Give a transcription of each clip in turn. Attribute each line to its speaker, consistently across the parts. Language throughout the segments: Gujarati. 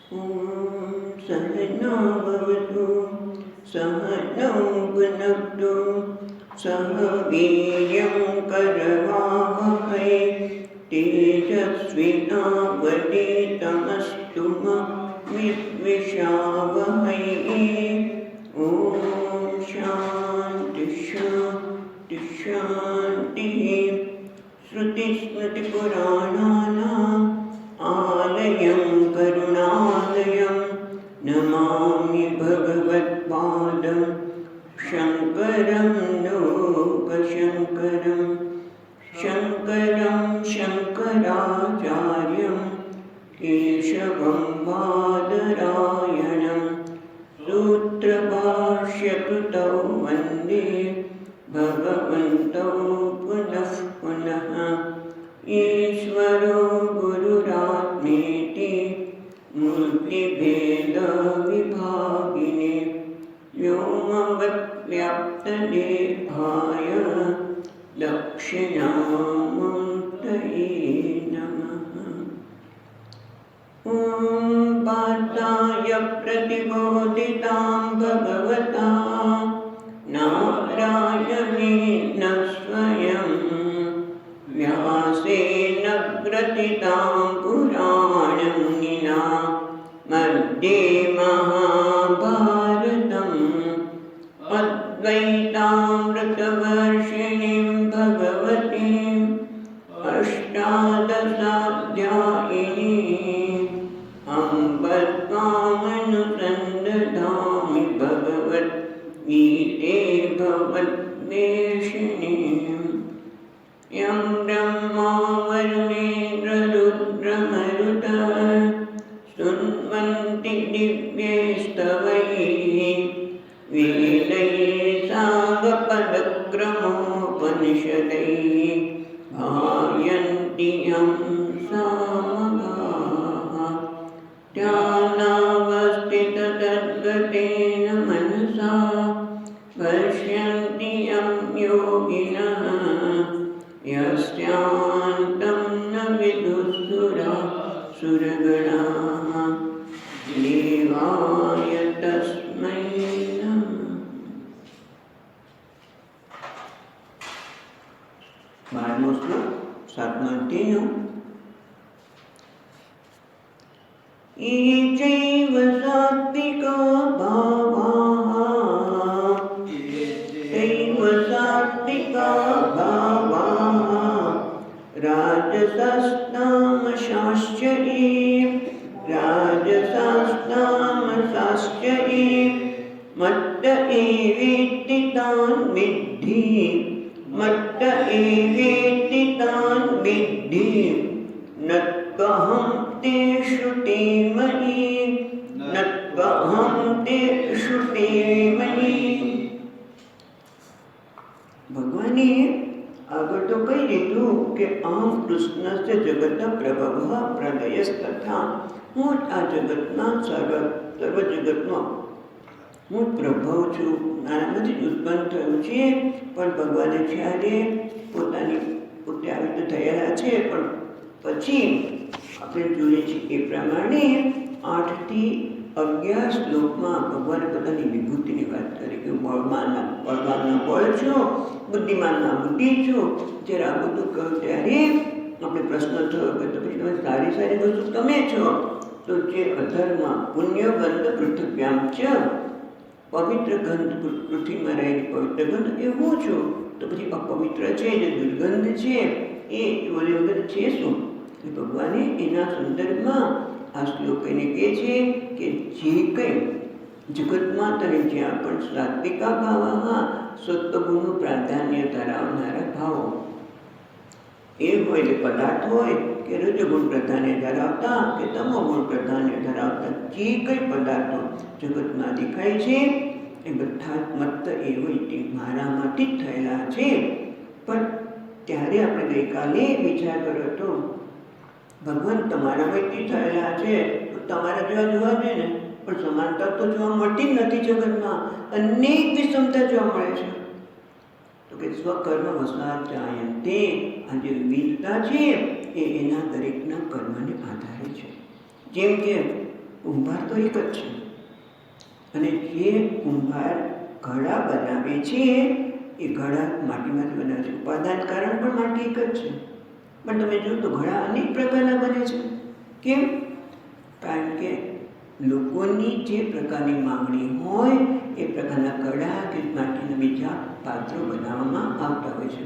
Speaker 1: ॐ सहना भवतु सहनौ भुनक्तु सह वीर्यं करवावहै तेजस्विनावधीतमस्तु मा विद्विषावहै। ॐ शान्ति शान्ति शान्तिः। श्रुतिस्मृतिपुराणानाम् आलयं करुणालयं नमामि भगवत्पादं शङ्करं लोकशङ्करं। शङ्करं शङ्कराचार्यं केशवं बादरायणं सूत्रभाष्यकृतौ वन्दे भगवन्तौ पुनः पुनः। ईश्वरो गुरुरात्मेति मूर्तिभेदविभागिने व्योमवद्व्याप्तदेहाय दक्षिणामूर्तये नमः। ॐ वार्ताय प्रतिबोधितां भगवता नारायणेन स्वयं व्यासेन ग्रथितां पुराणमुनिना मध्ये महाभारतम् अद्वैतामृतवर्षिणीं भगवतीम् अष्टादशाध्यायिनीम् अम्ब त्वामनुसन्दधामि भगवद्गीते भगवद्वेषिणीम्। यं ब्रह्मा वरुणेन्द्ररुद्रमरुतः स्तुन्वन्ति दिव्यैस्तवैः वेदैः साङ्गपदक्रमोपनिषदैः गायन्ति यं सामगाः। ध्यानावस्थिततद्गतेन मनसा पश्यन्ति यं योगिनः यस्यान्तं न विदुःसुरासुरगणाः। देवाय तस्मै नमः। बारमो श्लोक 7 ये चैव सात्विका भावाः तैव सात्विका भावाः राजसास्तामसाश्च ये मत्त एवेत्ति तान् विद्धि मत्त एवेत्ति तान् विद्धि नत्वहं तेषु ते मयि नत्वहं तेषु ते मयि। भगवाने આગળ તો કહી દીધું કે આમ કૃષ્ણસ્ય જગત પ્રભવ પ્રલયસ્તથા હું આ જગતના સર્વ જગતનો હું પ્રભવ છું નાનામાંથી જ ઉત્પન્ન થયું છે પણ ભગવાને જ્યારે પોતે આવી તો થયેલા છે પણ પછી આપણે જોઈએ છીએ એ પ્રમાણે 8 થી 11 શ્લોકમાં ભગવાને પોતાની વિભૂતિની વાત કરી કે હું બળવાનના બળ છું બુદ્ધિમાનના બુદ્ધિ છું। જ્યારે આ બધું કહ્યું ત્યારે આપણે પ્રશ્ન થયો કે તો પછી તમે સારી સારી વસ્તુ તમે છો તો જે અધર્મ પુણ્યગંધ પૃથ્વ્યામ ચ પવિત્ર ગંધ પૃથ્વીમાં રહેલી પવિત્ર ગંધ એ હું છું તો પછી અપવિત્ર છે જે દુર્ગંધ છે એ બોલે વગર છે શું? ભગવાને એના સંદર્ભમાં આ શ્લોક એને કહે છે કે જે કંઈ જગતમાં તમે જ્યાં પણ સાત્વિકા ભાવમાં સત્વગુણનું પ્રાધાન્ય ધરાવનારા ભાવો એ હોય એટલે પદાર્થ હોય કે રજોગુણ પ્રાધાન્ય ધરાવતા કે તમોગુણ પ્રાધાન્ય ધરાવતા જે કંઈ પદાર્થો જગતમાં દેખાય છે એ બધા મત એ હોય તે મારામાંથી જ થયેલા છે। પણ ત્યારે આપણે ગઈકાલે વિચાર કર્યો હતો ભગવાન તમારામાંથી થયેલા છે તો તમારા જેવા જોવા જોઈએ ને પણ સમાનતા તો જોવા મળતી જ નથી જગતમાં અનેક વિષમતા જોવા મળે છે। તો કે સ્વકર્મ વસાત જાયંતે આ જે વિવિધતા છે એ એના દરેકના કર્મને આધારે છે। જેમ કે કુંભાર તો એક જ છે, અને જે કુંભાર ઘડા બનાવે છે એ ઘડા માટીમાંથી બનાવે છે. ઉપાદાન કારણ પણ માટી એક જ છે, પણ તમે જો તો ઘડા અનેક પ્રકારના બને છે. કેમ? કારણ કે લોકોની જે પ્રકારની માંગણી હોય એ પ્રકારના ઘડા કે માટીના બીજા પાત્રો બનાવવામાં આવતા હોય છે.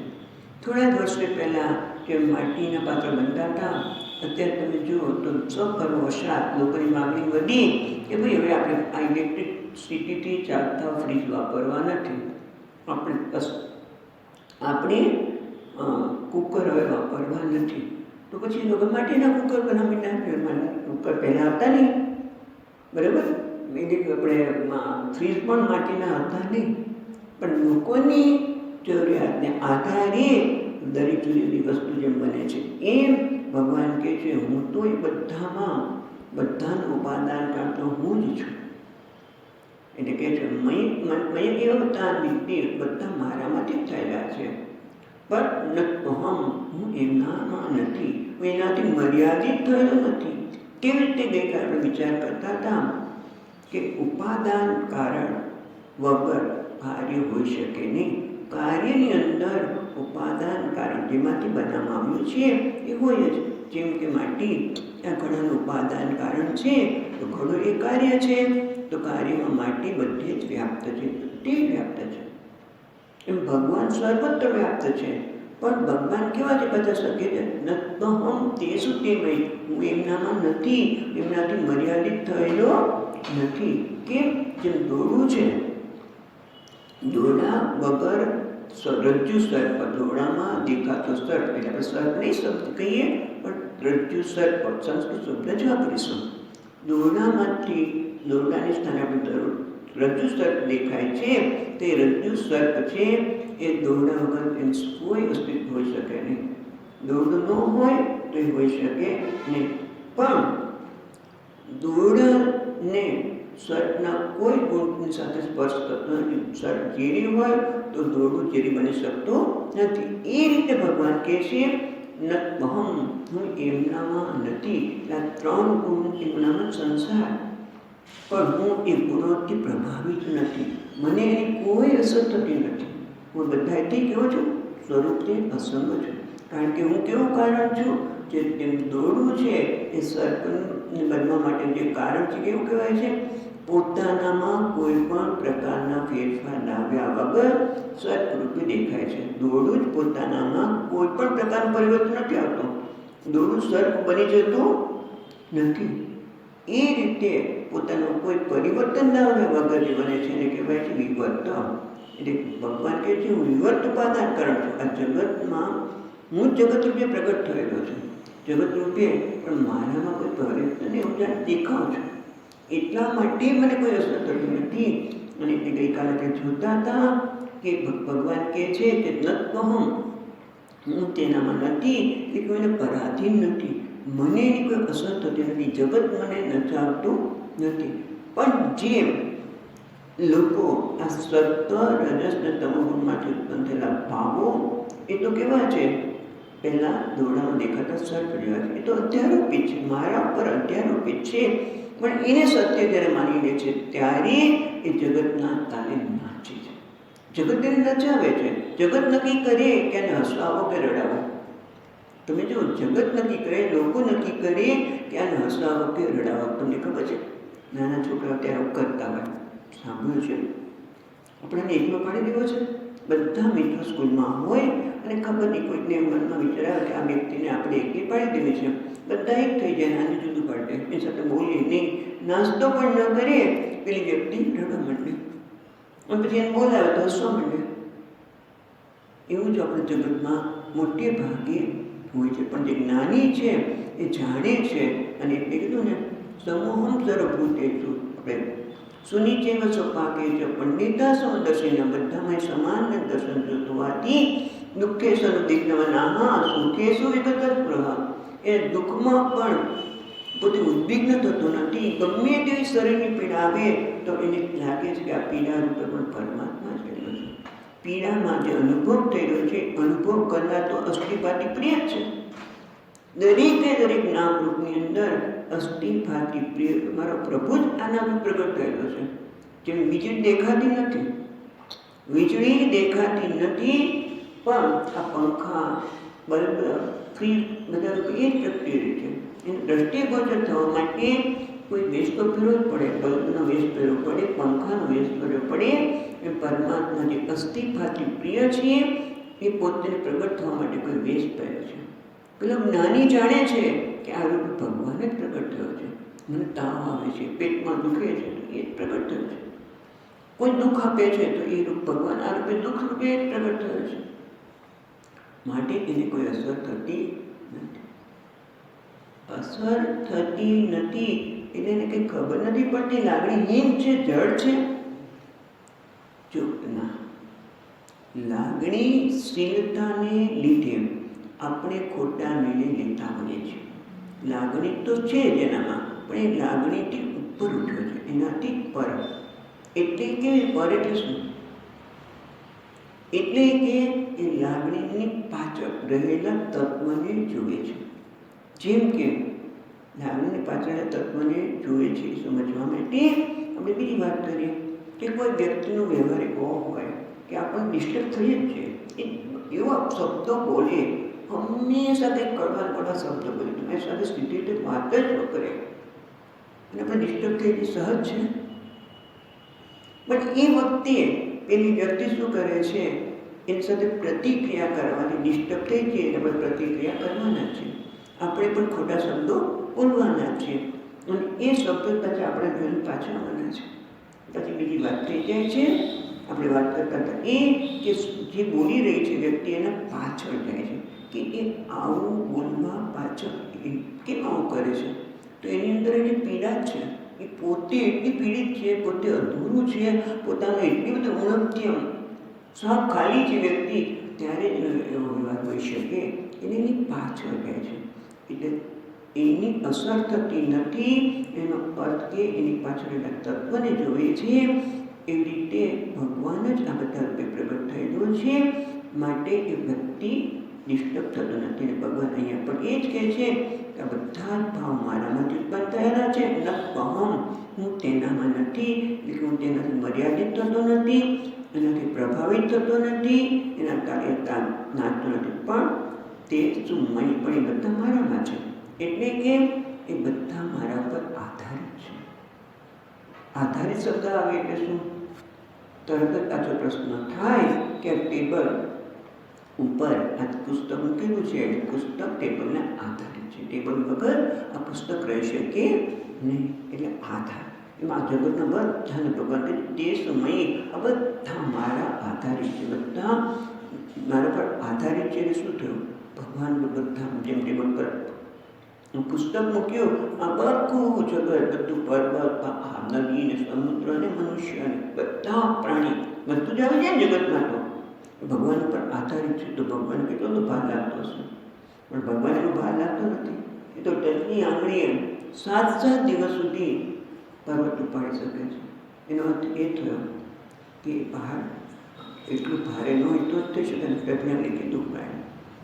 Speaker 1: થોડા જ વર્ષો પહેલાં જે માટીના પાત્રો બનતા હતા, અત્યારે તમે જુઓ તો સફરવશાત લોકોની માંગણી વધી કે ભાઈ હવે આપણે આ ઇલેક્ટ્રિસિટીથી ચાલતા ફ્રીજ વાપરવા નથી, આપણે કુકર હવે વાપરવા નથી. તો પછી લોકો માટીના કુકર બનાવી નાખ્યું. કુકર પહેલાં હતા નહીં, બરાબર? આપણે ફ્રીજ પણ માટીના હતા નહીં, પણ લોકોની જરૂરિયાતને આધારે દરેક જુદી જુદી વસ્તુ જેમ બને છે એમ ભગવાન કહે છે હું તો એ બધાનું ઉપાદાન કરતો હું જ છું. એટલે કહે છે મય એવતા નિત્ય, બધા મારામાંથી જ થયેલા છે, પણ હું એમનામાં નથી, હું એનાથી મર્યાદિત થયેલો નથી. કેવી રીતે ગઈકાલે આપણે વિચાર કરતા હતા કે ઉપાદાન કારણ વગર કાર્ય હોઈ શકે નહીં. કાર્યની અંદર ઉપાદાન કારણ જેમાંથી બનાવવામાં આવ્યું છે એ હોય જ. જેમ કે માટી, આ ઘડાનું ઉપાદાન કારણ છે તો ઘડો એ કાર્ય છે, તો કાર્યમાં માટી બધે જ વ્યાપ્ત છે, તે વ્યાપ્ત છે. એમ ભગવાન સર્વત્ર વ્યાપ્ત છે, પણ ભગવાન કેવા છે? બધા શકે છે નત્વહમ તેષુ તે મય, હું એમનામાં નથી, એમનાથી મર્યાદિત થયેલો નથી. કેમ? જેમ દોરડું છે, દોરડા વગર રજ્જુ સર્પ, દોરડામાં દેખાતો સર્પ, એટલે આપણે સર્પ નહીં શબ્દ કહીએ પણ રજ્જુ સર્પ સંસ્કૃત શબ્દ જ વાપરીશું. દોરડાની સ્થાને આપણે રજ્જુ સર્પ દેખાય છે, તે રજ્જુ સર્પ છે એ દોરડા વગર એનું કોઈ અસ્તિત્વ હોઈ શકે નહીં. દોરડું ન હોય તો એ હોઈ શકે નહીં. પણ દોરડાને સર્પના કોઈ ગુણની સાથે સ્પર્શ થતો નથી. સર્પ ઝેરી હોય તો દોરડું ઝેરી બની શકતું નથી. એ રીતે ભગવાન કહે છે નત્વહમ, હું એમનામાં નથી. આ ત્રણ ગુણ એમનામાં સંસાર, પણ હું એ ગુણોથી પ્રભાવિત નથી, મને એની કોઈ અસર થતી નથી. હું બધાથી કેવો છું? સ્વરૂપથી અસંગ છું. કારણ કે હું કેવું કારણ છું? જે દોરડું છે એ સર્પને બનવા માટે જે કારણ છે કેવું કહેવાય છે? પોતાનામાં કોઈ પણ પ્રકારના ફેરફાર લાવ્યા વગર સર્પરૂપે દેખાય છે. દોરડું જ પોતાનામાં કોઈ પણ પ્રકારનું પરિવર્તન નથી આવતું. દોરડું સર્પ બની જતું નથી. એ રીતે પોતાનું કોઈ પરિવર્તન લાવ્યા વગર જે બને છે એને કહેવાય છે વિવર્ત. એટલે ભગવાન કહે છે હું વિવર્ત ઉપાદાન કરું છું. આ જગતમાં હું જગતરૂપે પ્રગટ થયેલો છું, જગતરૂપે, પણ મારામાં કોઈ પરિવર્તન હું જાણે દેખાઉં છું, એટલા માટે મને કોઈ અસર થતી નથી. અને તે ગઈકાલે આપણે જોતા હતા કે ભગવાન કહે છે કે નત્વહમ, હું તેનામાં નથી, એટલે કે એને પરાધીન નથી, મને એની કોઈ અસર થતી નથી, જગત મને નચાવતું નથી. પણ જેમ લોકો આ સત્વ રજસ અને તમોગુણમાંથી ઉત્પન્ન થયેલા ભાવો એ તો કેવા છે? પહેલાં દોરડામાં દેખાતા સર્પ જેવા છે, એ તો અધ્યારોપિત છે, મારા ઉપર અધ્યારોપિત છે. પણ એને સત્ય જ્યારે માની લે છે ત્યારે એ જગતના તાલે નાચે છે, જગત એને નચાવે છે. જગત નક્કી કરે કે એને હસાવો કે રડાવો. તમે જો જગત નક્કી કરે, લોકો નક્કી કરે કે આને હસાવો કે રડાવો. તમને ખબર છે નાના છોકરાઓ ત્યારે કરતા હોય, સાંભળ્યું છે. આપણને એકલો પાડી દેવો છે, બધા મિત્રો સ્કૂલમાં હોય અને ખબર નહીં કોઈને મનમાં વિચાર આવે કે આ વ્યક્તિને આપણે એકલી પાડી દેવી છે, બધા એક થઈ જાય, નાની જુદું પાડે, એની સાથે બોલીએ નહીં, નાસ્તો પણ ન કરીએ, પેલી વ્યક્તિ રડવા માંડે અને પછી એને બોલાવે તો હસવા માંડે. એવું જ આપણે જગતમાં મોટે ભાગે હોય છે. પણ જે જ્ઞાની છે એ જાણે છે, અને એટલે કીધું ને સમૂહમ સર્વભૂતેષુ, આપણે સુનિચેવ સ્વપાકે છે પંડિતા સમદર્શિના, બધામાં સમાન દર્શન જોવાથી દુઃખેશુ ઉદ્વિગ્નવનાહ સુખેશુ વિગતસ્પૃહ, એ દુઃખમાં પણ પોતે ઉદ્વિગ્ન થતો નથી. ગમે તેવી શરીરની પીડા આવે તો એને લાગે છે કે આ પીડા રૂપે પણ પરમાત્મા જ રહેલો છે. પીડામાં જે અનુભવ થયેલો છે, અનુભવ કરનાર તો અસ્થિપાટી પ્રિય છે. દરેકે દરેક નામરૂપની અંદર અસ્થિ ભાતિ પ્રિય, મારો પ્રભુ જ આનામાં પ્રગટ થયેલો છે. જેમ વીજળી દેખાતી નથી, વીજળી દેખાતી નથી, પણ આ પંખા, બલ્બ, ફ્રીજ બધા લોકો એ જ પ્રગટી રહી છે. એને દ્રષ્ટિગોચર થવા માટે કોઈ વેશ તો ફેરવો જ પડે, બલ્બનો વેશ ફેરવો પડે, પંખાનો વેશ ફેરવો પડે. એ પરમાત્મા જે અસ્થિ ભાતિ પ્રિય છે એ પોતે પ્રગટ થવા માટે કોઈ વેશ પહેર્યો છે. પેલો જ્ઞાની જાણે છે કે આ રૂપ ભગવાન જ પ્રગટ થયો છે. મને તાવ આવે છે, પેટમાં દુખે છે, તો એ જ પ્રગટ થયો છે. કોઈ દુઃખ આપે છે તો એ રૂપ ભગવાન આ રૂપે દુઃખ રૂપે જ પ્રગટ થયો છે. માટે એને કોઈ અસર થતી નથી. અસર થતી નથી એટલે એને કંઈ ખબર નથી પડતી. લાગણીહીન છે, જડ છે. જો ના, લાગણીશીલતાને લીધે આપણે ખોટા નિર્ણય લેતા હોઈએ છીએ. લાગણી તો છે જ એનામાં, પણ એ લાગણીથી ઉપર ઉઠ્યો છે, એનાથી પર. એટલે કે પર એટલે શું? એટલે કે એ લાગણીની પાછળ રહેલા તત્વને જુએ છે. જેમ કે લાગણીની પાછળ તત્વને જુએ છે સમજવા માટે આપણે બીજી વાત કરીએ કે કોઈ વ્યક્તિનો વ્યવહાર એવો હોય કે આપણને ડિસ્ટર્બ થઈએ જ છે. એવા શબ્દો બોલે, હંમેશા કંઈક કડવા શબ્દો બોલે, તમારી સાથે સીધી રીતે વાત જ ન કરે અને આપણે ડિસ્ટર્બ થઈ સહજ છે. પણ એ વખતે પેલી વ્યક્તિ શું કરે છે? એની સાથે પ્રતિક્રિયા કરવાની. ડિસ્ટર્બ થઈ છે એટલે આપણે પ્રતિક્રિયા કરવાના છે. આપણે પણ ખોટા શબ્દો બોલવાના છે અને એ શબ્દો પછી આપણે જોઈને પાછા આવવાના છે. પછી બીજી વાત થઈ જાય છે. આપણે વાત કરતા હતા એ કે જે બોલી રહી છે વ્યક્તિ એના પાછળ જાય છે કે એ આવું બોલવા પાછળ કેમ આવું કરે છે? તો એની અંદર એની પીડા છે. એ પોતે એટલી પીડિત છે, પોતે અધૂરું છે, પોતાનું એટલી બધી ઉણપથી સાવ ખાલી છે વ્યક્તિ, ત્યારે જ એવો વ્યવહાર હોઈ શકે. એની પાછળ જાય છે એટલે એની અસર થતી નથી. એનો અર્થ કે એની પાછળ એના તત્વને જોવે છે. એવી રીતે ભગવાન જ આ બધા રૂપે પ્રગટ થયેલો છે. માટે એ વ્યક્તિ ડિસ્ટર્બ થતો નથી. અને ભગવાન અહીંયા પણ એ જ કહે છે કે આ બધા જ ભાવ મારામાંથી ઉત્પન્ન થયેલા છે. ન કહમ, હું તેનામાં નથી, એટલે હું તેનાથી મર્યાદિત થતો નથી, એનાથી પ્રભાવિત થતો નથી, એના કાર્ય નાચતો નથી, પણ તે સુમય પણ એ બધા મારામાં છે. એટલે કે એ બધા મારા પર આધારિત છે. આધારિત શબ્દ આવે એટલે શું? તરત જ આજો પ્રશ્ન થાય કે ટેબલ ઉપર આ પુસ્તક મૂકેલું છે, પુસ્તક ટેબલને આધારિત છે. ટેબલ વગર આ પુસ્તક રહી શકે નહીં. એટલે આધાર એમાં જગતના બધાને ભગવાન તે સમયે આ બધા મારા આધારિત છે, બધા મારા પર આધારિત છે. એટલે શું થયું? ભગવાન બધા જેમ ટેબલ પર પુસ્તક મૂક્યું, આ આખું જગત, બધું પર્વત, નદી ને સમુદ્ર ને મનુષ્ય ને બધા પ્રાણી બધું જ આવી જાય જગતમાં. તો ભગવાન પર આધારિત છે. તો ભગવાન કેટલો તો ભાર લાગતો હશે, પણ ભગવાન એનો ભાર લાગતો નથી. એ તો ટચની આંગળીએ 7 દિવસ સુધી પર્વત ઉપાડી શકે છે. એનો અર્થ એ થયો કે પહાડ એટલું ભારે ન હોય તો જ થઈ શકે. ટચની આંગળી કેટલું ભારે.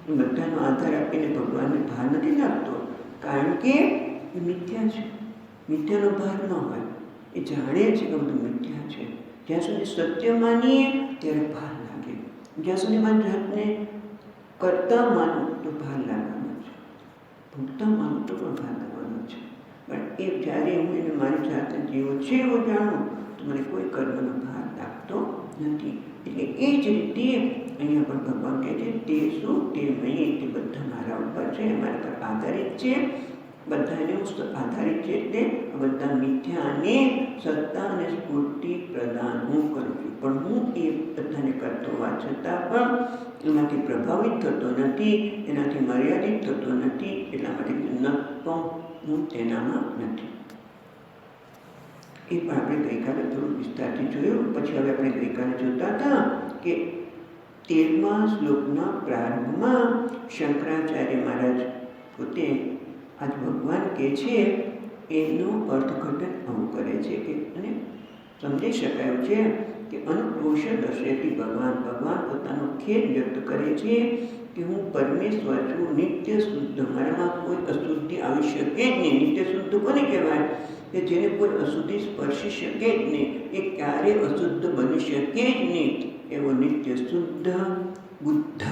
Speaker 1: બધાનો આધાર આપીને ભગવાનને ભાર નથી લાગતો, કારણ કે એ મિથ્યા છે. મિથ્યાનો ભાર ન હોય. એ જાણે છે કે બધું મિથ્યા છે. જ્યાં સુધી સત્ય માનીએ ત્યારે ભાર લાગે. જ્યાં સુધી મારી જાતને કરતા માનું તો ભાર લાગવાનો છે, ભોગતા માનું તો પણ ભાર લાગવાનો છે. પણ એ જ્યારે હું એને મારી જાતને જેવો છે એવો જાણું તો મને કોઈ કર્મનો ભાર લાગતો નથી. એટલે એ જ રીતે અહીંયા પણ ભગવાન કહે છે તે શું? તે નહીં, તે બધા મારા ઉપર છે, મારા પર આધારિત છે. બધાને આધારિત છે એટલે બધા મિથ્યાને સત્તા અને સ્ફૂર્તિ પ્રદાન હું કરું છું. પણ હું એ બધાને કરતો હોવા છતાં પણ એનાથી પ્રભાવિત થતો નથી, એનાથી મર્યાદિત થતો નથી. એટલા માટે ન પણ હું તેનામાં નથી. એ પણ આપણે ગઈકાલે થોડું વિસ્તારથી જોયું. પછી હવે આપણે ગઈકાલે જોતા હતા કે 13મા શ્લોકના પ્રારંભમાં શંકરાચાર્ય મહારાજ પોતે આજ ભગવાન કે છે એનો અર્થઘટન આવું કરે છે કે અને સમજી શકાયું છે કે અનુક્રોશ દર્શેથી ભગવાન પોતાનો ખેદ વ્યક્ત કરે છે કે હું પરમેશ્વર છું, નિત્ય શુદ્ધ, મારામાં કોઈ અશુદ્ધિ આવી શકે જ નહીં. નિત્ય શુદ્ધ કોને કહેવાય? કે જેને કોઈ અશુદ્ધિ સ્પર્શી શકે જ નહીં, એ ક્યારેય અશુદ્ધ બની શકે જ નહીં. એવો નિત્ય શુદ્ધ બુદ્ધ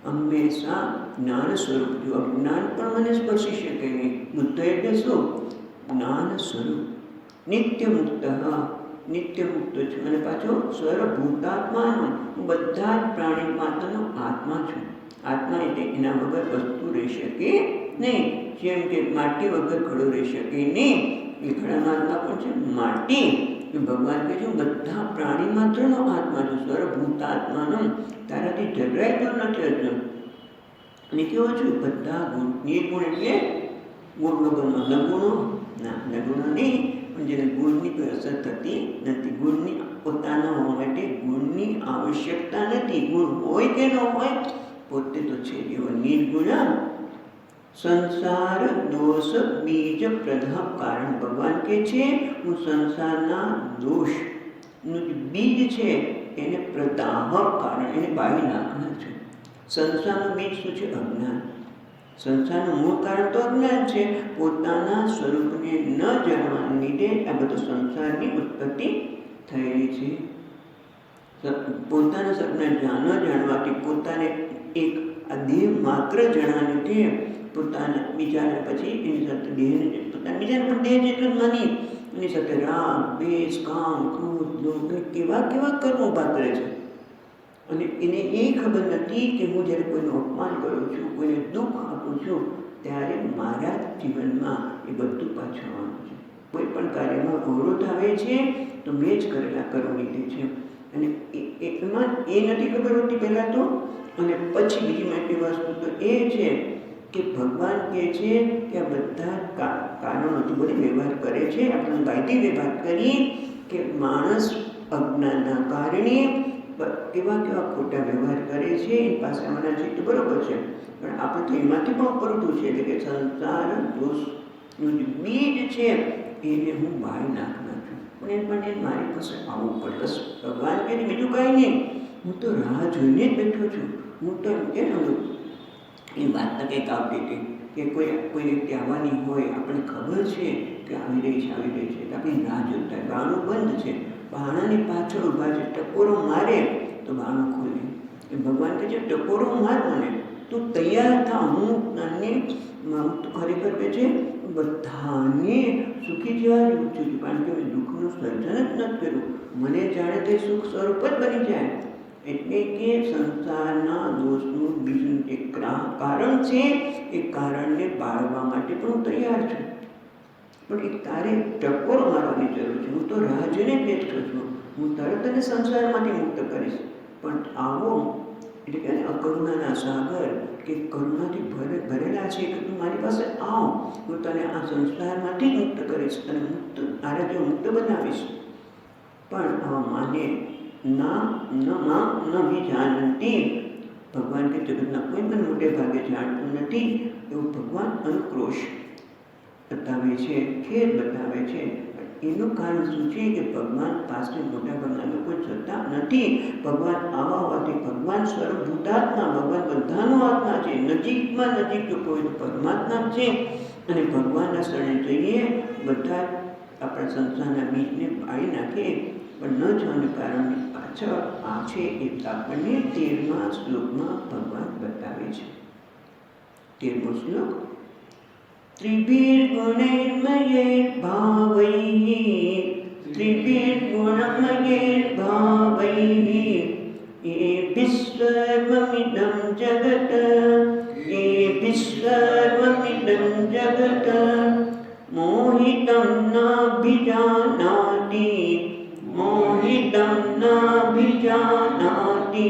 Speaker 1: હંમેશા જ્ઞાન સ્વરૂપ. જો અજ્ઞાન પણ મને સ્પર્શી શકે નહીં. બુદ્ધ એટલે શું? જ્ઞાન સ્વરૂપ. નિત્ય મુક્ત, નિત્ય મુક્ત છું. અને પાછો સર્વભૂતાત્માનો, હું બધા જ પ્રાણી માત્રનો આત્મા છું. આત્મા એટલે એના વગર વસ્તુ રહી શકે નહીં. જેમ કે માટી વગર ઘડો રહી શકે નહીં, એ ઘડાનો આત્મા પણ છે માટી. ભગવાન કહે છે બધા પ્રાણી માત્રનો આત્મા છું, સર્વભૂતાત્માનો. તારાથી જરાય દૂર નથી અર્જુન. અને કેવો છું? બધા ગુણ. નિર્ગુણ એટલે ગુણ વગરનો. નગુણો ના, નગુણો નહીં, પણ જેને ગુણની કોઈ અસર થતી નથી. ગુણની પોતાના હોવા માટે ગુણની આવશ્યકતા નથી. ગુણ હોય કે ન હોય, પોતે તો છે એવો નિર્ગુણ. સંસાર દોષ બીજ પ્રધ કારણ. ભગવાન કહે છે હું સંસારના દોષનું જે બીજ છે એને પ્રદાહ કારણ, એને બાળી નાખનાર છું. સંસારનું બીજ શું છે? અજ્ઞાન. સંસારનું મૂળ કારણ તો અજ્ઞાન છે. પોતાના સ્વરૂપને ન જાણવાને લીધે આ બધું સંસારની ઉત્પત્તિ થયેલી છે. પોતાના સ્વરૂપને ન જાણવાથી, પોતાને એક આ દેહ માત્ર જણાવીને પોતાના બીજાને પછી એની સાથે દેહને પોતાના બીજાને પણ દેહ જેટલું જ માની એની સાથે રાગ, દ્વેષ, કામ, ક્રોધ, લોભ કેવા કેવા કર્મો ઊભા કરે છે. અને એને એ ખબર નથી કે હું જ્યારે કોઈનું અપમાન કરું છું, કોઈને દુઃખ આપું છું, ત્યારે મારા જીવનમાં એ બધું પાછું આવવાનું છે. કોઈ પણ કાર્યમાં અવરોધ આવે છે તો મેં જ કરેલા કર્મ લીધે છે. અને એમાં એ નથી ખબર હોતી પહેલાં તો. અને પછી બીજી મોટી વસ્તુ તો એ છે કે ભગવાન કહે છે કે આ બધા કારણોથી બધે વ્યવહાર કરે છે. આપણે ગાયત્રી વાત કરી કે માણસ અજ્ઞાનના કારણે કેવા કેવા ખોટા વ્યવહાર કરે છે. એની પાસે અમારા છે તો બરોબર છે, પણ આપણે તો એમાંથી પણ પડતું છે. એટલે કે સંસાર દોષનું જે બીજ છે એને હું બાળી નાખનાર છું. પણ એ માટે મારી પાસે આવવું પડે. બસ ભગવાન કહે બીજું કાંઈ નહીં, હું તો રાહ જોઈને જ બેઠો છું. હું તો એમ કે એ વાત તો કંઈક આવતી હતી કે કોઈ વ્યક્તિ આવવાની હોય, આપણને ખબર છે કે આવી રહી છે, તો આપણી રાહ જોતા હોય. બારણું બંધ છે, બારણાની પાછળ ઊભા છે, ટકોરો મારે તો બારણું ખોલે. એ ભગવાન કહે છે ટકોરો માર મને, તું તૈયાર થા. હું ખરેખર કહે છે બધાને સુખી જેવા જ ઈચ્છું છું, કારણ કે મેં દુઃખનું સર્જન જ નથી કર્યું. મને જાણે તે સુખ સ્વરૂપ જ બની જાય. એટલે કે સંસારના દોષનું બીજું જે કારણ છે એ કારણને બાળવા માટે પણ હું તૈયાર છું. પણ એક તારે ટકોર મારવાની જરૂર છે. હું તો રાહ જોઈને બેઠો છું. હું તરત જ સંસારમાંથી મુક્ત કરીશ. પણ આવો એટલે કે અકરુણાના સાગર કે કરુણાથી ભરેલા છે કે તું મારી પાસે આવ, હું તને આ સંસારમાંથી જ મુક્ત કરીશ, તને મુક્ત આરાધ્ય મુક્ત બનાવીશ. પણ આવા માને ન વિજાનંતી. ભગવાન કે જગતના કોઈ પણ મોટે ભાગે જાણતું નથી એવું ભગવાન અનુક્રોશ બતાવે છે, ખેદ બતાવે છે. એનું કારણ શું છે કે ભગવાન પાસે મોટાભાગના લોકો જતા નથી. ભગવાન આવા હોવાથી ભગવાન સર્વભૂતાત્મા, ભગવાન બધાનો આત્મા છે. નજીકમાં નજીક તો કોઈ પરમાત્મા છે. અને ભગવાનના શરણે જઈએ, બધા આપણા સંસારના બીજને બાળી નાખીએ. પણ ન જવાને કારણે પાછળ આ છે એ આપણને 13મા શ્લોકમાં ભગવાન બતાવે છે. 13મો શ્લોક. ત્રિભિર્ગુણૈર્મયૈર્ભાવૈः એભિઃ સર્વમિદં જગત મોહિतं નાભિજાનાતિ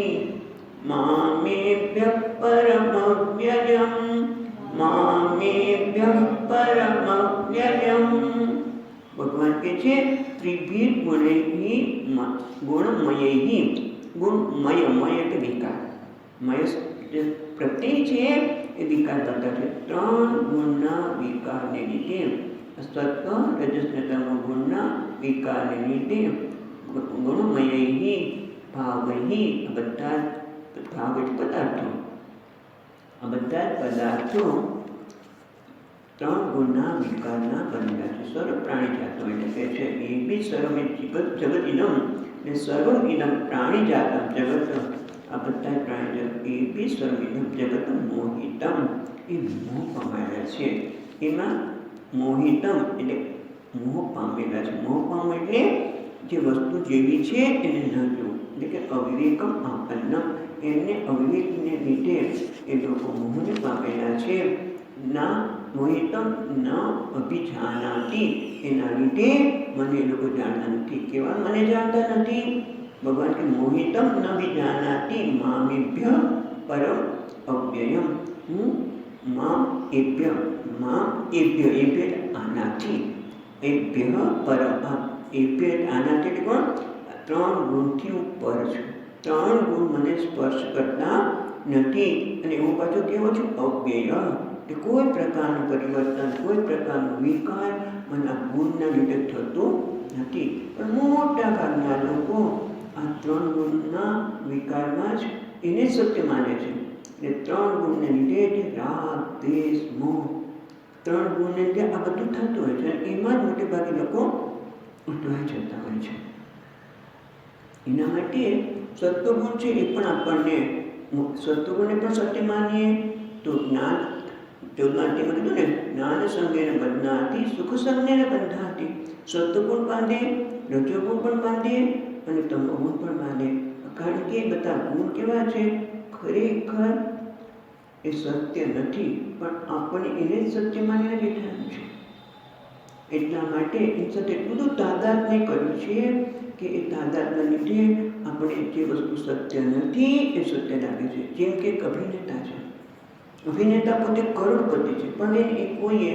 Speaker 1: મામેભ્યઃ પરમવ્યયम्. ભગવાન કહે છે ત્રિભિર ગુણૈઃ ગુણમયૈઃ. ગુણમય, મય એટલે વિકાર. મય પ્રત્યય છે એ વિકાર કરતા છે. 3 ગુણના વિકારને લીધે, સત્વ રજસ ને તમો ગુણના વિકારને લીધે ગુણમયૈઃ ભાવૈઃ, બધા ભાવ એટલે પદાર્થો, આ બધા જ પદાર્થો ત્રણ ગુણના વિકારના બનેલા છે. સર્વ પ્રાણી જાતો એટલે કહે છે એ બી સર્વ જગત ઇનમ ને સર્વ ઇનમ પ્રાણી જાતમ જગત. આ બધા પ્રાણી જગત એ બી સર્વ ઇનમ જગત મોહિતમ એ મોહ પામેલા છે. એમાં મોહિતમ એટલે મોહ પામેલા છે. મોહ પામવું એટલે જે વસ્તુ જેવી છે એને ન જોવું, એટલે કે અવિવેકમ આપન્નમ. એમને અવિવેકને લીધે એ લોકો મોહને પામેલા છે. ના મોહિતમ ન અભિજાનાતિ, એના લીધે મને એ લોકો જાણતા નથી. કેવા મને જાણતા નથી? ભગવાન કે મોહિતમ ન વિજાનાતિ મામેભ્ય પરમ અવ્યયમ. હું મામ એભ્ય આનાથી એભ્ય પરમ. એભ્ય આનાથી એટલે કોણ? ત્રણ ગુણથી ઉપર છું. ત્રણ ગુણ મને સ્પર્શ કરતા નથી. અને હું પાછો કેવો છું? અવ્યય. કે કોઈ પ્રકારનું પરિવર્તન, કોઈ પ્રકારનો વિકાર મને ગુણના લીધે થતો નથી. પણ મોટા ભાગના લોકો આ ત્રણ ગુણના વિકારમાં જ એને સત્ય માને છે. એટલે ત્રણ ગુણને લીધે જે રાગ, દ્વેષ, મોહ, ત્રણ ગુણને લીધે આ બધું થતું હોય છે. એમાં જ મોટે ભાગે લોકો ઉઠવાઈ જતા હોય છે. એના માટે સત્વગુણ છે એ પણ આપણને, સત્વગુણને પણ સત્ય માનીએ તો જ્ઞાન 14 કીધું ને, જ્ઞાન સંગેન બંધાતી સુખ સંજ્ઞેન બંધાતી. સત્વગુણ બાંધે, રજોગુણ પણ બાંધે અને તમોગુણ પણ બાંધે. કારણ કે બધા ગુણ કેવા છે? ખરેખર એ સત્ય નથી, પણ આપણે એને જ સત્ય માનીને બેઠા છે. એટલા માટે એની સાથે એટલું તાદાત્મ્ય કર્યું છે કે એ તાદાત્મ્ય લીધે આપણે જે વસ્તુ સત્ય નથી એ સત્ય લાગે છે. જેમ કે એક અભિનેતા છે, અભિનેતા પોતે કરોડપતિ છે, પણ એને કોઈએ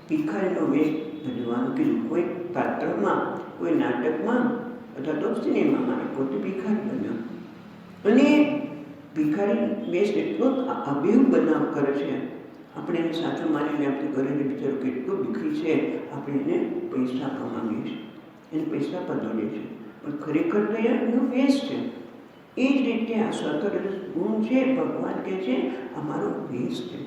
Speaker 1: ભિખારીનો વેશ ભજવવાનું કીધું. કોઈ પાત્રમાં, કોઈ નાટકમાં અથવા તો સિનેમામાં પોતે ભિખારી બન્યો અને ભિખારી વેશ એટલો અભિયોગ બનાવ કરે છે. આપણે એને સાચો માનીને આપણે ઘરે બિચારો કેટલો ભિખારી છે, આપણે એને પૈસા કમાવીએ છીએ, એને પૈસા પધોડીએ છીએ, પણ ખરેખર તો એનો વેશ છે. એ જ રીતે આ સત્વરજ ગુણ છે, ભગવાન કહે છે અમારો વેશ છે.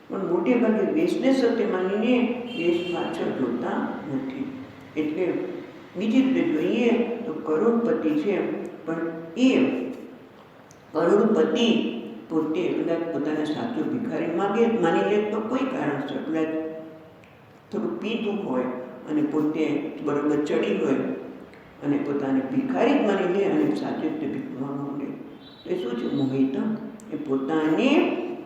Speaker 1: પણ મોટે ભાગે વેશને સત્ય માનીને વેશ પાછળ જોતા નથી. એટલે બીજી રીતે જોઈએ તો કરોડપતિ છે, પણ એ કરોડપતિ પોતે કદાચ પોતાને સાચો ભિખારી માની લે તો કોઈ કારણસર કદાચ થોડું પીધું હોય અને પોતે બરોબર ચડી હોય અને પોતાને ભિખારી જ માની લે અને સાચી રીતે ભીખવા માંગે, એ શું છે? મોહિતમ. એ પોતાને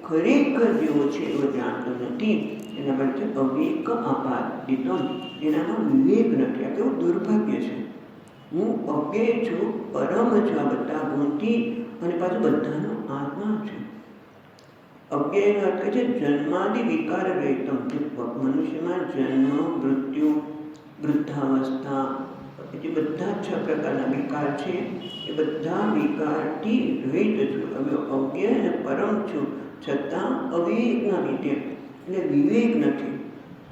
Speaker 1: ખરેખર જેવો છે એવો જાણતો નથી. એના માટે અવિવેક આપાદિતમ, એનામાં વિવેક નથી. આ કેવું દુર્ભાગ્ય છે. હું અવ્યય છું, પરમ છું આ બધા ગુણથી, અને પાછું બધાનો આત્મા છું. અવ્યયનો અર્થ છે જન્માદિ વિકાર રહિતમ. મનુષ્યમાં જન્મ, મૃત્યુ, વૃદ્ધાવસ્થા, જે બધા 6 પ્રકારના વિકાર છે એ બધા વિકારથી રહિત છું. હવે અવ્યય અને પરમ છું, છતાં અવિવેકના લીધે, એટલે વિવેક નથી.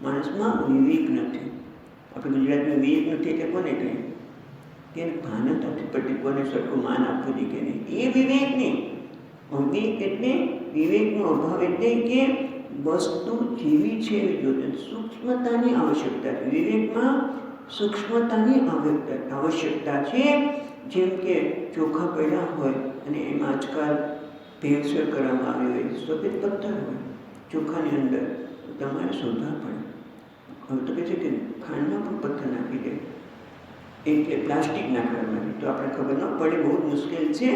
Speaker 1: માણસમાં વિવેક નથી. આપણે ગુજરાતમાં વિવેક નથી એટલે કોને કહીએ? કે ભાન નથી પડતી કોને સરખું માન આપવું જોઈએ કે નહીં. એ વિવેક નહીં. અવિવેક એટલે વિવેકનો અભાવ, એટલે કે વસ્તુ જેવી છે એવી જોતે સૂક્ષ્મતાની આવશ્યકતા છે. વિવેકમાં સૂક્ષ્મતાની આવશ્યકતા છે. જેમ કે ચોખા પડ્યા હોય અને એમાં આજકાલ ભેળસેળ કરવામાં આવી હોય, સફેદ પથ્થર હોય ચોખાની અંદર, તમારે શોધવા પડે. હવે તો કહે છે કે ખાંડમાં પણ પથ્થર નાખી દે, એટલે પ્લાસ્ટિક નાખવામાં, તો આપણે ખબર ન પડે, બહુ મુશ્કેલ છે.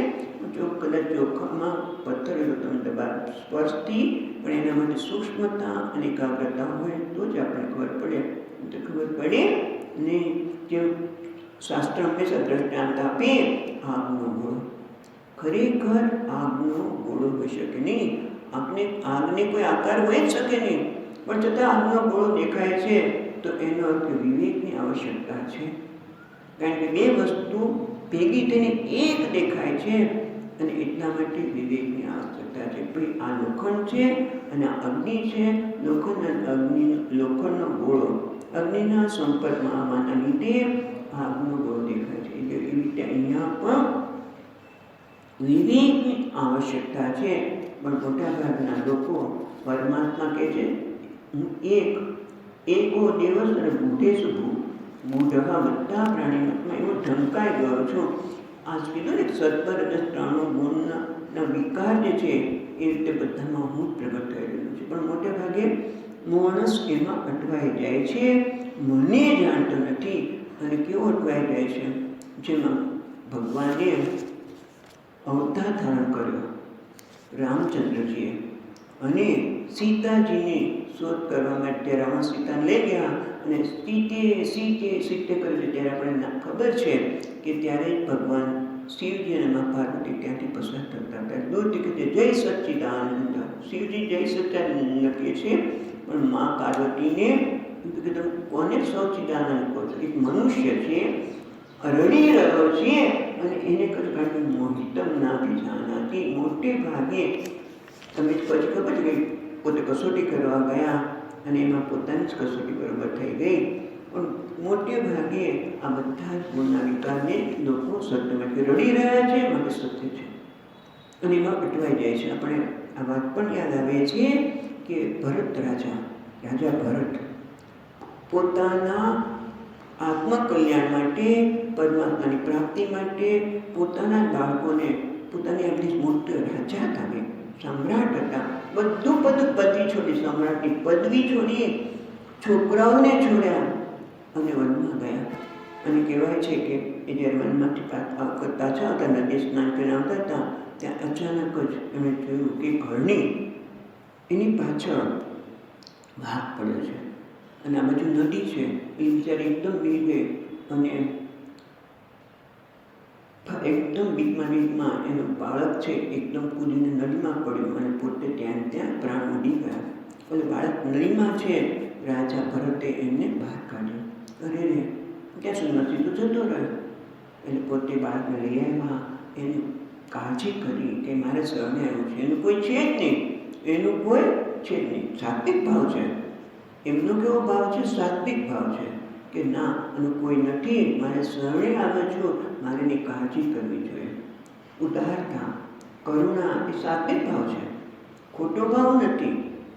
Speaker 1: કદાચ ચોખામાં પથ્થર હોય તો તમે દબાણ સ્પર્શથી પણ એના માટે સૂક્ષ્મતા અને એકાગ્રતા હોય તો જ આપણે ખબર પડે. તો ખબર પડે ને જેમ શાસ્ત્ર હંમેશા દ્રષ્ટાંત આપે, આગનો ગોળો. ખરેખર આગનો ગોળો હોઈ શકે નહીં. આગને કોઈ આકાર હોય જ શકે નહીં, પણ છતાં આગનો ગોળો દેખાય છે તો એનો અર્થ વિવેકની આવશ્યકતા છે. કારણ કે બે વસ્તુ ભેગી થઈને એક દેખાય છે અને એટલા માટે વિવેકની આવશ્યકતા છે. ભાઈ આ લોખંડ છે અને આ અગ્નિ છે. લોખંડ અને અગ્નિ, લોખંડનો ગોળો અગ્નિના સંપર્કમાં આવવાના લીધે આગનો ગોળો દેખાય છે. એટલે એવી રીતે અહીંયા પણ વિવેકની આવશ્યકતા છે, પણ મોટાભાગના લોકો પરમાત્મા કહે છે હું એકો દિવસ અને બુધેશ બુધ બધા પ્રાણીમાં એવો ઢંકાઈ ગયો છું. આ કીધું ને સત્વર અને ત્રણો ગુણના વિકાર જે છે એ રીતે બધામાં હું પ્રગટ થઈ રહ્યું છું. પણ મોટે ભાગે માણસ એમાં અટવાઈ જાય છે, મને જાણતો નથી. અને કેવો અટવાઈ જાય છે? જેમાં ભગવાને અવતાર ધારણ કર્યો રામચંદ્રજીએ, અને સીતાજીની શોધ કરવા માટે રાવણ સીતાને લઈ ગયા, અને સીતે કરી ત્યારે આપણને ખબર છે કે ત્યારે ભગવાન શિવજી અને મા પાર્વતી ત્યાંથી પસાર થતા હતા. દૂરથી કે જય સચ્ચિદાનંદ, શિવજી જય સચ્ચિદાનંદ કહે છે, પણ મા પાર્વતીને તમે કોને સચ્ચિદાનંદ કહો છો? એક મનુષ્ય છે, રડી રહ્યો છે, અને એને કશું મોહિતમ ના વિજાનાથી. મોટે ભાગે તમે પછી ખબર છે કે પોતે કસોટી કરવા ગયા અને એમાં પોતાની જ કસોટી બરોબર થઈ ગઈ. પણ મોટે ભાગે આ બધા જ ગુણના વિકારને લોકો સત્યમાં રડી રહ્યા છે, માટે સત્ય છે, અને એમાં અટવાઈ જાય છે. આપણે આ વાત પણ યાદ આવે છે કે ભરત રાજા ભરત પોતાના આત્મકલ્યાણ માટે, પરમાત્માની પ્રાપ્તિ માટે પોતાના બાળકોને, પોતાની આપણી મોટા રાજા હતા, સમ્રાટ હતા, બધું પદવી છોડી, સમ્રાટની પદવી છોડી, છોકરાઓને છોડ્યા અને વનમાં ગયા. અને કહેવાય છે કે એ જ્યારે વનમાંથી પાછા આવતા, નદી સ્નાન કરીને આવતા હતા, ત્યાં અચાનક જ એમણે જોયું કે ઘરની એની પાછળ ભાગ પડ્યો છે, અને આ બાજુ નદી છે. એ બિચારી એકદમ બી ગઈ, અને એકદમ બીકમાં એનું બાળક છે એકદમ કૂદીને નદીમાં પડ્યું, અને પોતે ત્યાં પ્રાણ ઉડી ગયા. અને બાળક નદીમાં છે, રાજા ભરતે એમને બહાર કાઢ્યો. અરે રે, ક્યાં સુધી નથી તો જતો રહ્યો. એટલે પોતે બાળકને લઈ આવ્યા, એની કાળજી કરી કે મારે શરણે આવ્યું છે, એનું કોઈ છે જ નહીં, એનું કોઈ છે જ નહીં. સાત્વિક ભાવ છે એમનો. કેવો ભાવ છે? સાત્વિક ભાવ છે કે ના, એનું કોઈ નથી, મારે શરણે આવે છું, મારે એની કાળજી કરવી જોઈએ. ઉદારતા, કરુણા એ સાત્વિક ભાવ છે, ખોટો ભાવ નથી.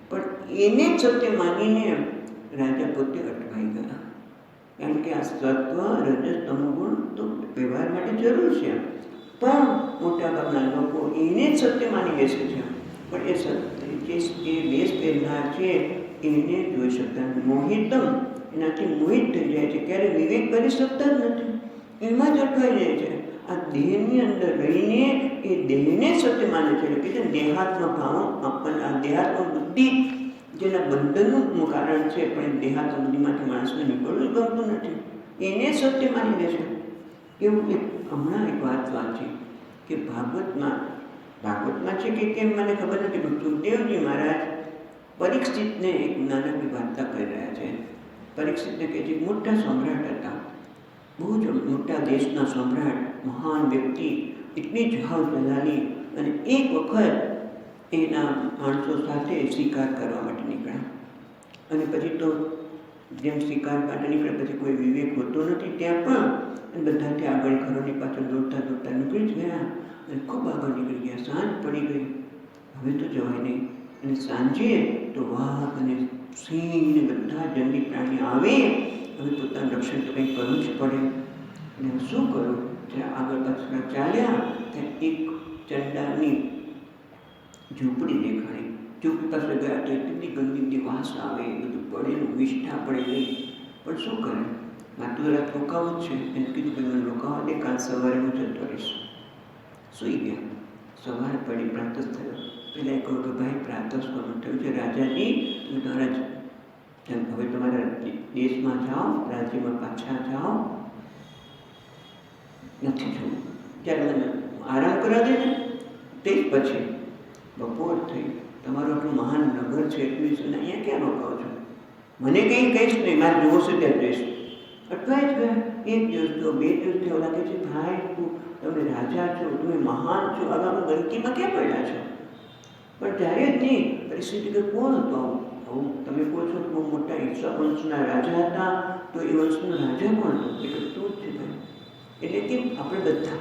Speaker 1: પણ એને જ સત્ય માનીને રાજા પોતે અટવાઈ ગયા. કારણ કે આ સત્વ રજસ તમો ગુણ તો વ્યવહાર માટે જરૂર છે, પણ મોટાભાગના લોકો એને જ સત્ય માની બેસે છે. પણ એ સત્ય જે વેશ પહેરનાર છે એને જોઈ શકતા નથી. મોહિતમ, એનાથી મોહિત થઈ જાય છે, ક્યારે વિવેક કરી શકતા જ નથી, એમાં જ અટવાઈ જાય છે. આ દેહની અંદર રહીને એ દેહને સત્ય માને છે. એટલે કે દેહાત્મ ભાવ, આપણને આ દેહાત્મ બુદ્ધિ જેના બંધનનું કારણ છે, પણ દેહાત્મ બુદ્ધિમાંથી માણસને નીકળવું ગમતું નથી, એને સત્ય માની લે છે. એવું હમણાં એક વાત વાંચી કે ભાગવતમાં છે કે કેમ મને ખબર નથી, પણ સુખદેવજી મહારાજ પરીક્ષિતને એક નાનકડી વાર્તા કહી રહ્યા છે. પરીક્ષિતને કહે છે મોટા સમ્રાટ હતા, બહુ જ મોટા દેશના સમ્રાટ, મહાન વ્યક્તિ, એટલી જહાવ ચલાવી, અને એક વખત એના માણસો સાથે શિકાર કરવા માટે નીકળ્યા. અને પછી તો જેમ શિકાર માટે નીકળે પછી કોઈ વિવેક હોતો નથી ત્યાં પણ, અને બધાથી આગળ ઘરોની પાછળ દોડતા નીકળી જ ગયા, અને ખૂબ આગળ નીકળી ગયા. સાંજ પડી ગઈ, હવે તો જવાય નહીં. અને સાંજે તો વાઘ અને સિંહ ને બધા જંગલી પ્રાણી આવે, હવે પોતાનું રક્ષણ તો કંઈ કરવું જ પડે. અને શું કરું? જ્યારે આગળ પાછળ ચાલ્યા ત્યાં એક ચંડાની ઝૂંપડી દેખાણી. ઝૂંપડી પાસે ગયા તો એટલી ગંદી વાસ આવે, બધું પડેલું, વિષ્ઠા પડે નહીં. પણ શું કરે? માતું રાત રોકાવું જ છે. એને કીધું કે મને રોકાવા દે, કાલ સવારે હું જતો રહીશ. સૂઈ ગયા. સવારે પડી, પ્રાતઃ થયો. પેલા કહ્યું કે ભાઈ પ્રાતઃ કરવાનું થયું છે રાજાજી, તમે તમારા હવે તમારા દેશમાં જાઓ, રાજ્યમાં પાછા જાઓ, નથી જવું. ત્યારે મને આરામ કરાવી દે ને, તે જ પછી બપોર થઈ. તમારું આટલું મહાન નગર છે, એટલું છે ને, અહીંયા ક્યાં રોકાવો છો? મને કંઈ કહીશ નહીં, મારે જોવો છે ત્યાં જઈશ. અટવાઈ જ ગયા. એક દિવસ તો, બે દિવસ થયો, લાગે છે ભાઈ તમે રાજા છો, તમે મહાન છો, હવે અમે ગંદકીમાં ક્યાં પડ્યા છો? પણ ત્યારે જ નહીં. પરિસ્થિતિ કે કોણ હતો આવું? તમે કહો છો બહુ મોટા ઈર્ષા વંશના રાજા હતા, તો એ વંશનો રાજા કોણ હતો? એટલે તું જ છે ભાઈ. એટલે કે આપણે બધા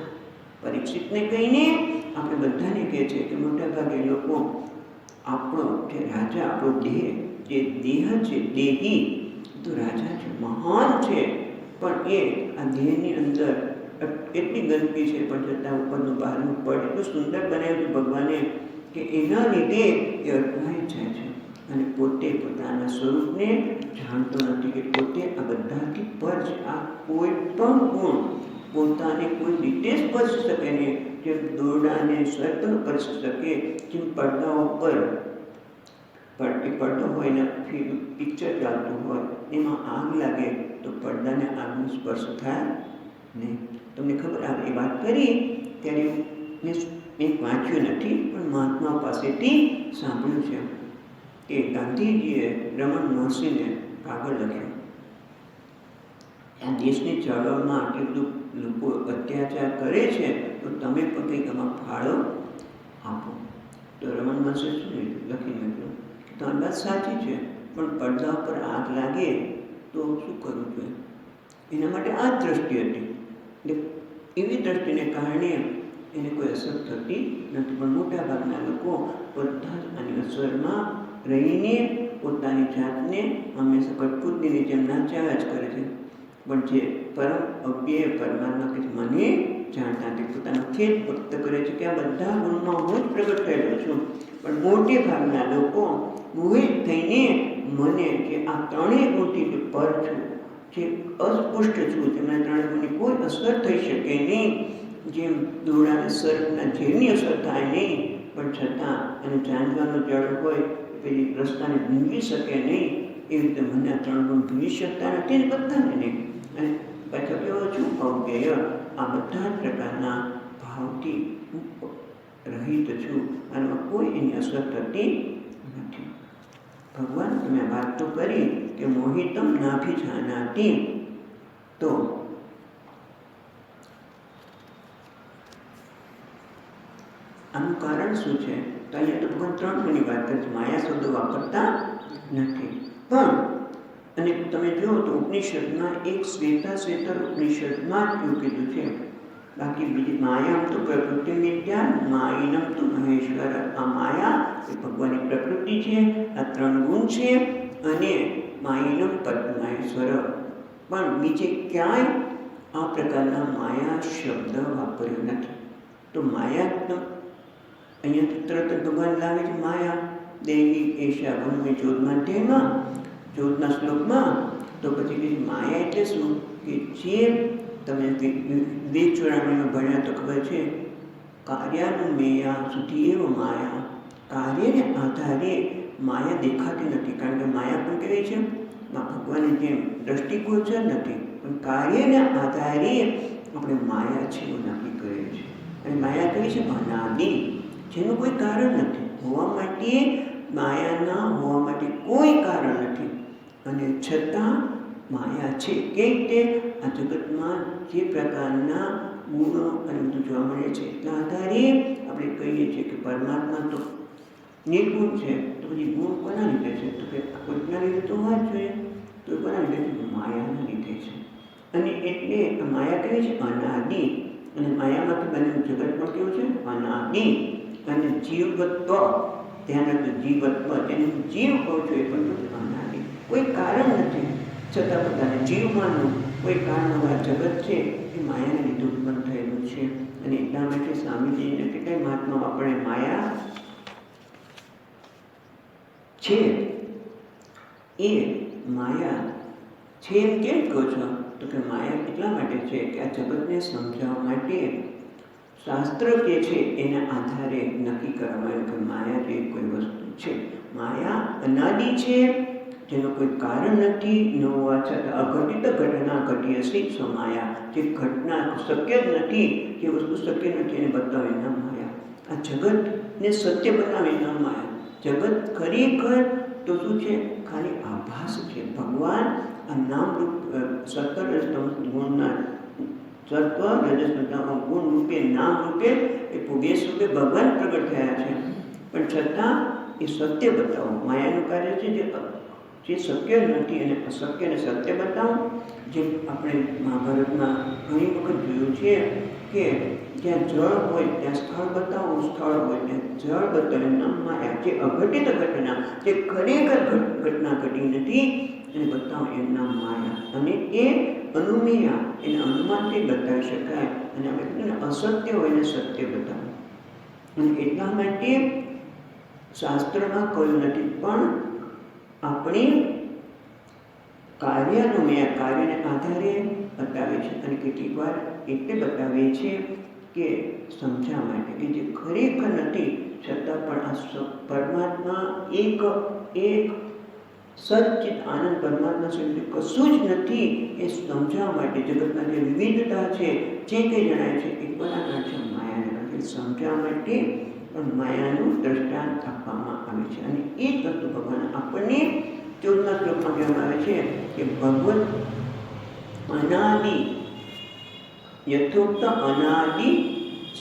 Speaker 1: પરીક્ષિતને કહીને આપણે બધાને કહે છે કે મોટાભાગે લોકો આપણો જે રાજા, આપણો દેહ, જે દેહ છે, દેહી તો રાજા છે, મહાન છે, પણ એ આ દેહની અંદર એટલી ગંદકી છે, પણ છતાં ઉપરનું બહારનું પડ એટલું સુંદર બનાવ્યું ભગવાને કે એના લીધે એ અટવાઈ જાય છે અને પોતે પોતાના સ્વરૂપને જાણતો નથી કે પોતે આ બધાથી પર છે. આ કોઈ પણ ગુણ પોતાને કોઈ રીતે સ્પર્શી શકે નહીં. જેમ દોરડાને સર્પ ન સ્પર્શી શકે, જેમ પડદા ઉપર પડદો હોય ને પિક્ચર ચાલતું હોય, એમાં આગ લાગે તો પડદાને આગનો સ્પર્શ થાય નહીં. તમને ખબર આવે એ વાત કરી ત્યારે મેં વાંચ્યું નથી, પણ મહાત્મા પાસેથી સાંભળ્યું છે કે ગાંધીજીએ રમણ મહર્ષિને કાગળ લખ્યો, આ દેશની ચળવળમાં આટલું બધું લોકો અત્યાચાર કરે છે, તો તમે પણ કંઈક આમાં ફાળો આપો. તો રમણ મહર્ષિએ શું લખી નાખ્યું કે તમારી વાત સાચી છે, પણ પડદા પર આગ લાગે તો શું કરવું જોઈએ? એના માટે આ જ દ્રષ્ટિ હતી. એવી દ્રષ્ટિને કારણે એને કોઈ અસર થતી નથી. પણ મોટાભાગના લોકો બધા જ આની અસરમાં રહીને પોતાની જાતને હંમેશા કઠપૂતની જેમ નાચ્યા જ કરે છે. પણ જે પરમ અવ્યય પરમાત્મા કે મને જાણતા નથી, પોતાનો ખેદ વ્યક્ત કરે છે કે આ બધા ગુણમાં હું જ પ્રગટ થયેલો છું. પણ મોટે ભાગના લોકો મોહિત થઈને મને કે આ ત્રણેય ગુણથી પર છું, જે અસ્પષ્ટ છું, જેમના ત્રણેય ગુણની કોઈ અસર થઈ શકે નહીં, જેમ દોરડાને સર્પના ઝેરની અસર થાય નહીં, પણ છતાં અને ચાંદવાનો જળ હોય પેલી રસ્તાને ભીંગી શકે નહીં, એવી રીતે મને આ ત્રણ ગુણ ભીંગી શકતા નથી ને બધાને નહીં. અને પાછા કેવો છું અવ્યય, આ બધા જ પ્રકારના ભાવથી રહિત છું અને કોઈ એની અસર થતી નથી. ભગવાન તમે વાત તો કરી કે મોહિતમ નાભિજાનાતિ, તો આનું કારણ શું છે? તો અહીંયા તો ભગવાન ત્રણ ગુણની વાત કરે છે, માયા શબ્દ વાપરતા નથી. પણ અને તમે જુઓ તો ઉપનિષદમાં એક શ્વેતર ઉપનિષદમાં જ એવું કીધું છે. બાકી બીજી માયામ તો પ્રકૃતિ વિદ્યા, માયિનમ તો મહેશ્વર. આ માયા એ ભગવાનની પ્રકૃતિ છે, આ ત્રણ ગુણ છે, અને માયિનમ પદ્મહેશ્વર. પણ બીજે ક્યાંય આ પ્રકારના માયા શબ્દ વાપર્યો નથી. તો માયા અહીંયા તરત ભગવાન લાવે છે માયા દેવી એશા ભૂમિ ચોદમાં ચોદના શ્લોકમાં. તો પછી કે માયા એટલે શું? કે જે તમે વેદ ચોરામણીમાં ભણ્યા તો ખબર છે, કાર્યાનું મેયા સુધી એવો માયા. કાર્યને આધારે માયા દેખાતી નથી, કારણ કે માયા પણ કેવી છે? ભગવાનની જેમ દ્રષ્ટિગોચર નથી, પણ કાર્યને આધારે આપણે માયા છે એવું નક્કી કરીએ છીએ. અને માયા કઈ છે? અનાદિ, જેનું કોઈ કારણ નથી. હોવા માટે માયાના હોવા માટે કોઈ કારણ નથી, અને છતાં માયા છે. કે રીતે આ જગતમાં જે પ્રકારના ગુણો અને બધું જોવા મળે છે, એટલા આધારે આપણે કહીએ છીએ કે પરમાત્મા તો નિર્ગુણ છે. તો પછી ગુણ કોના લીધે છે? તો કે કોઈકના લીધે તો હોવા જ જોઈએ. તો કોના લીધે છે? માયાના લીધે છે. અને એટલે માયા કેવી છે? અનાદિ. અને માયામાંથી બનેલું જગત પણ કેવું છે? અનાદિ. અને જીવત્વ, ધ્યાન રાખજો, જીવત્વ, જેને હું જીવ કહું છું એ પણ અનાદિ. કોઈ કારણ નથી, છતાં પોતાને જીવ માનવું. કોઈ કારણ આ જગત છે એ માયાને લીધે ઉત્પન્ન થયેલું છે. અને એટલા માટે સ્વામીજીને કેટલાય મહાત્મા આપણે માયા છે, એ માયા છે એમ કેમ કહો છો? તો કે માયા એટલા માટે છે કે આ જગતને સમજાવવા માટે શાસ્ત્ર કે છે એના આધારે નક્કી કરવામાં આવ્યું કે માયા જેવી કોઈ વસ્તુ છે. માયા અનાદિ છે, જેનું કોઈ કારણ નથી, ન હોવા છતાં અઘટિત ઘટના ઘટી હશે સો માયા. જે ઘટના શક્ય જ નથી, જે વસ્તુ શક્ય નથી એને બતાવે ના માયા. આ જગતને સત્ય બનાવે ના માયા. જગત ખરેખર તો શું છે? ખાલી આભાસ છે. ભગવાન આ નામરૂપ સત્તર ગુણના સત્વ રજસ્વતા ગુણ રૂપે, નામ રૂપે, એ ભોગેશ રૂપે ભગવાન પ્રગટ થયા છે. પણ છતાં એ સત્ય બતાવો. માયાનું કાર્ય છે જે જે શક્ય નથી એને અશક્યને સત્ય બતાવું. જેમ આપણે મહાભારતમાં ઘણી વખત જોયું છે કે જ્યાં જળ હોય ત્યાં સ્થળ બતાવો, સ્થળ હોય ત્યાં જળ બતાવે. નામ માયા, જે અઘટિત ઘટના, જે ખરેખર ઘટના ઘટી નથી એને બતાવો એનું નામ માયા. અને એ અનુમેયા, એને અનુમાનથી બતાવી શકાય. અને આપણે અસત્ય હોય એને સત્ય બતાવો. અને એટલા માટે શાસ્ત્રમાં કહ્યું નથી, પણ આપણી કાર્યને આધારે બતાવે છે. અને કેટલીક વાર એટલે બતાવે છે કે સમજવા માટે કે જે ખરેખર નથી છતાં પણ આ પરમાત્મા એક સચ્ચિત આનંદ પરમાત્મા સિવાય કશું જ નથી એ સમજવા માટે. જગતના જે વિવિધતા છે, જે કંઈ જણાય છે એ બરાબર છે માયાને સમજવા માટે પણ માયાનું દ્રષ્ટાંત આપવામાં આવે છે. અને એ જ વસ્તુ ભગવાન આપણને 14મા શ્લોકમાં કહેવામાં આવે છે કે ભગવત અનાદિ યથોક્ત અનાદિ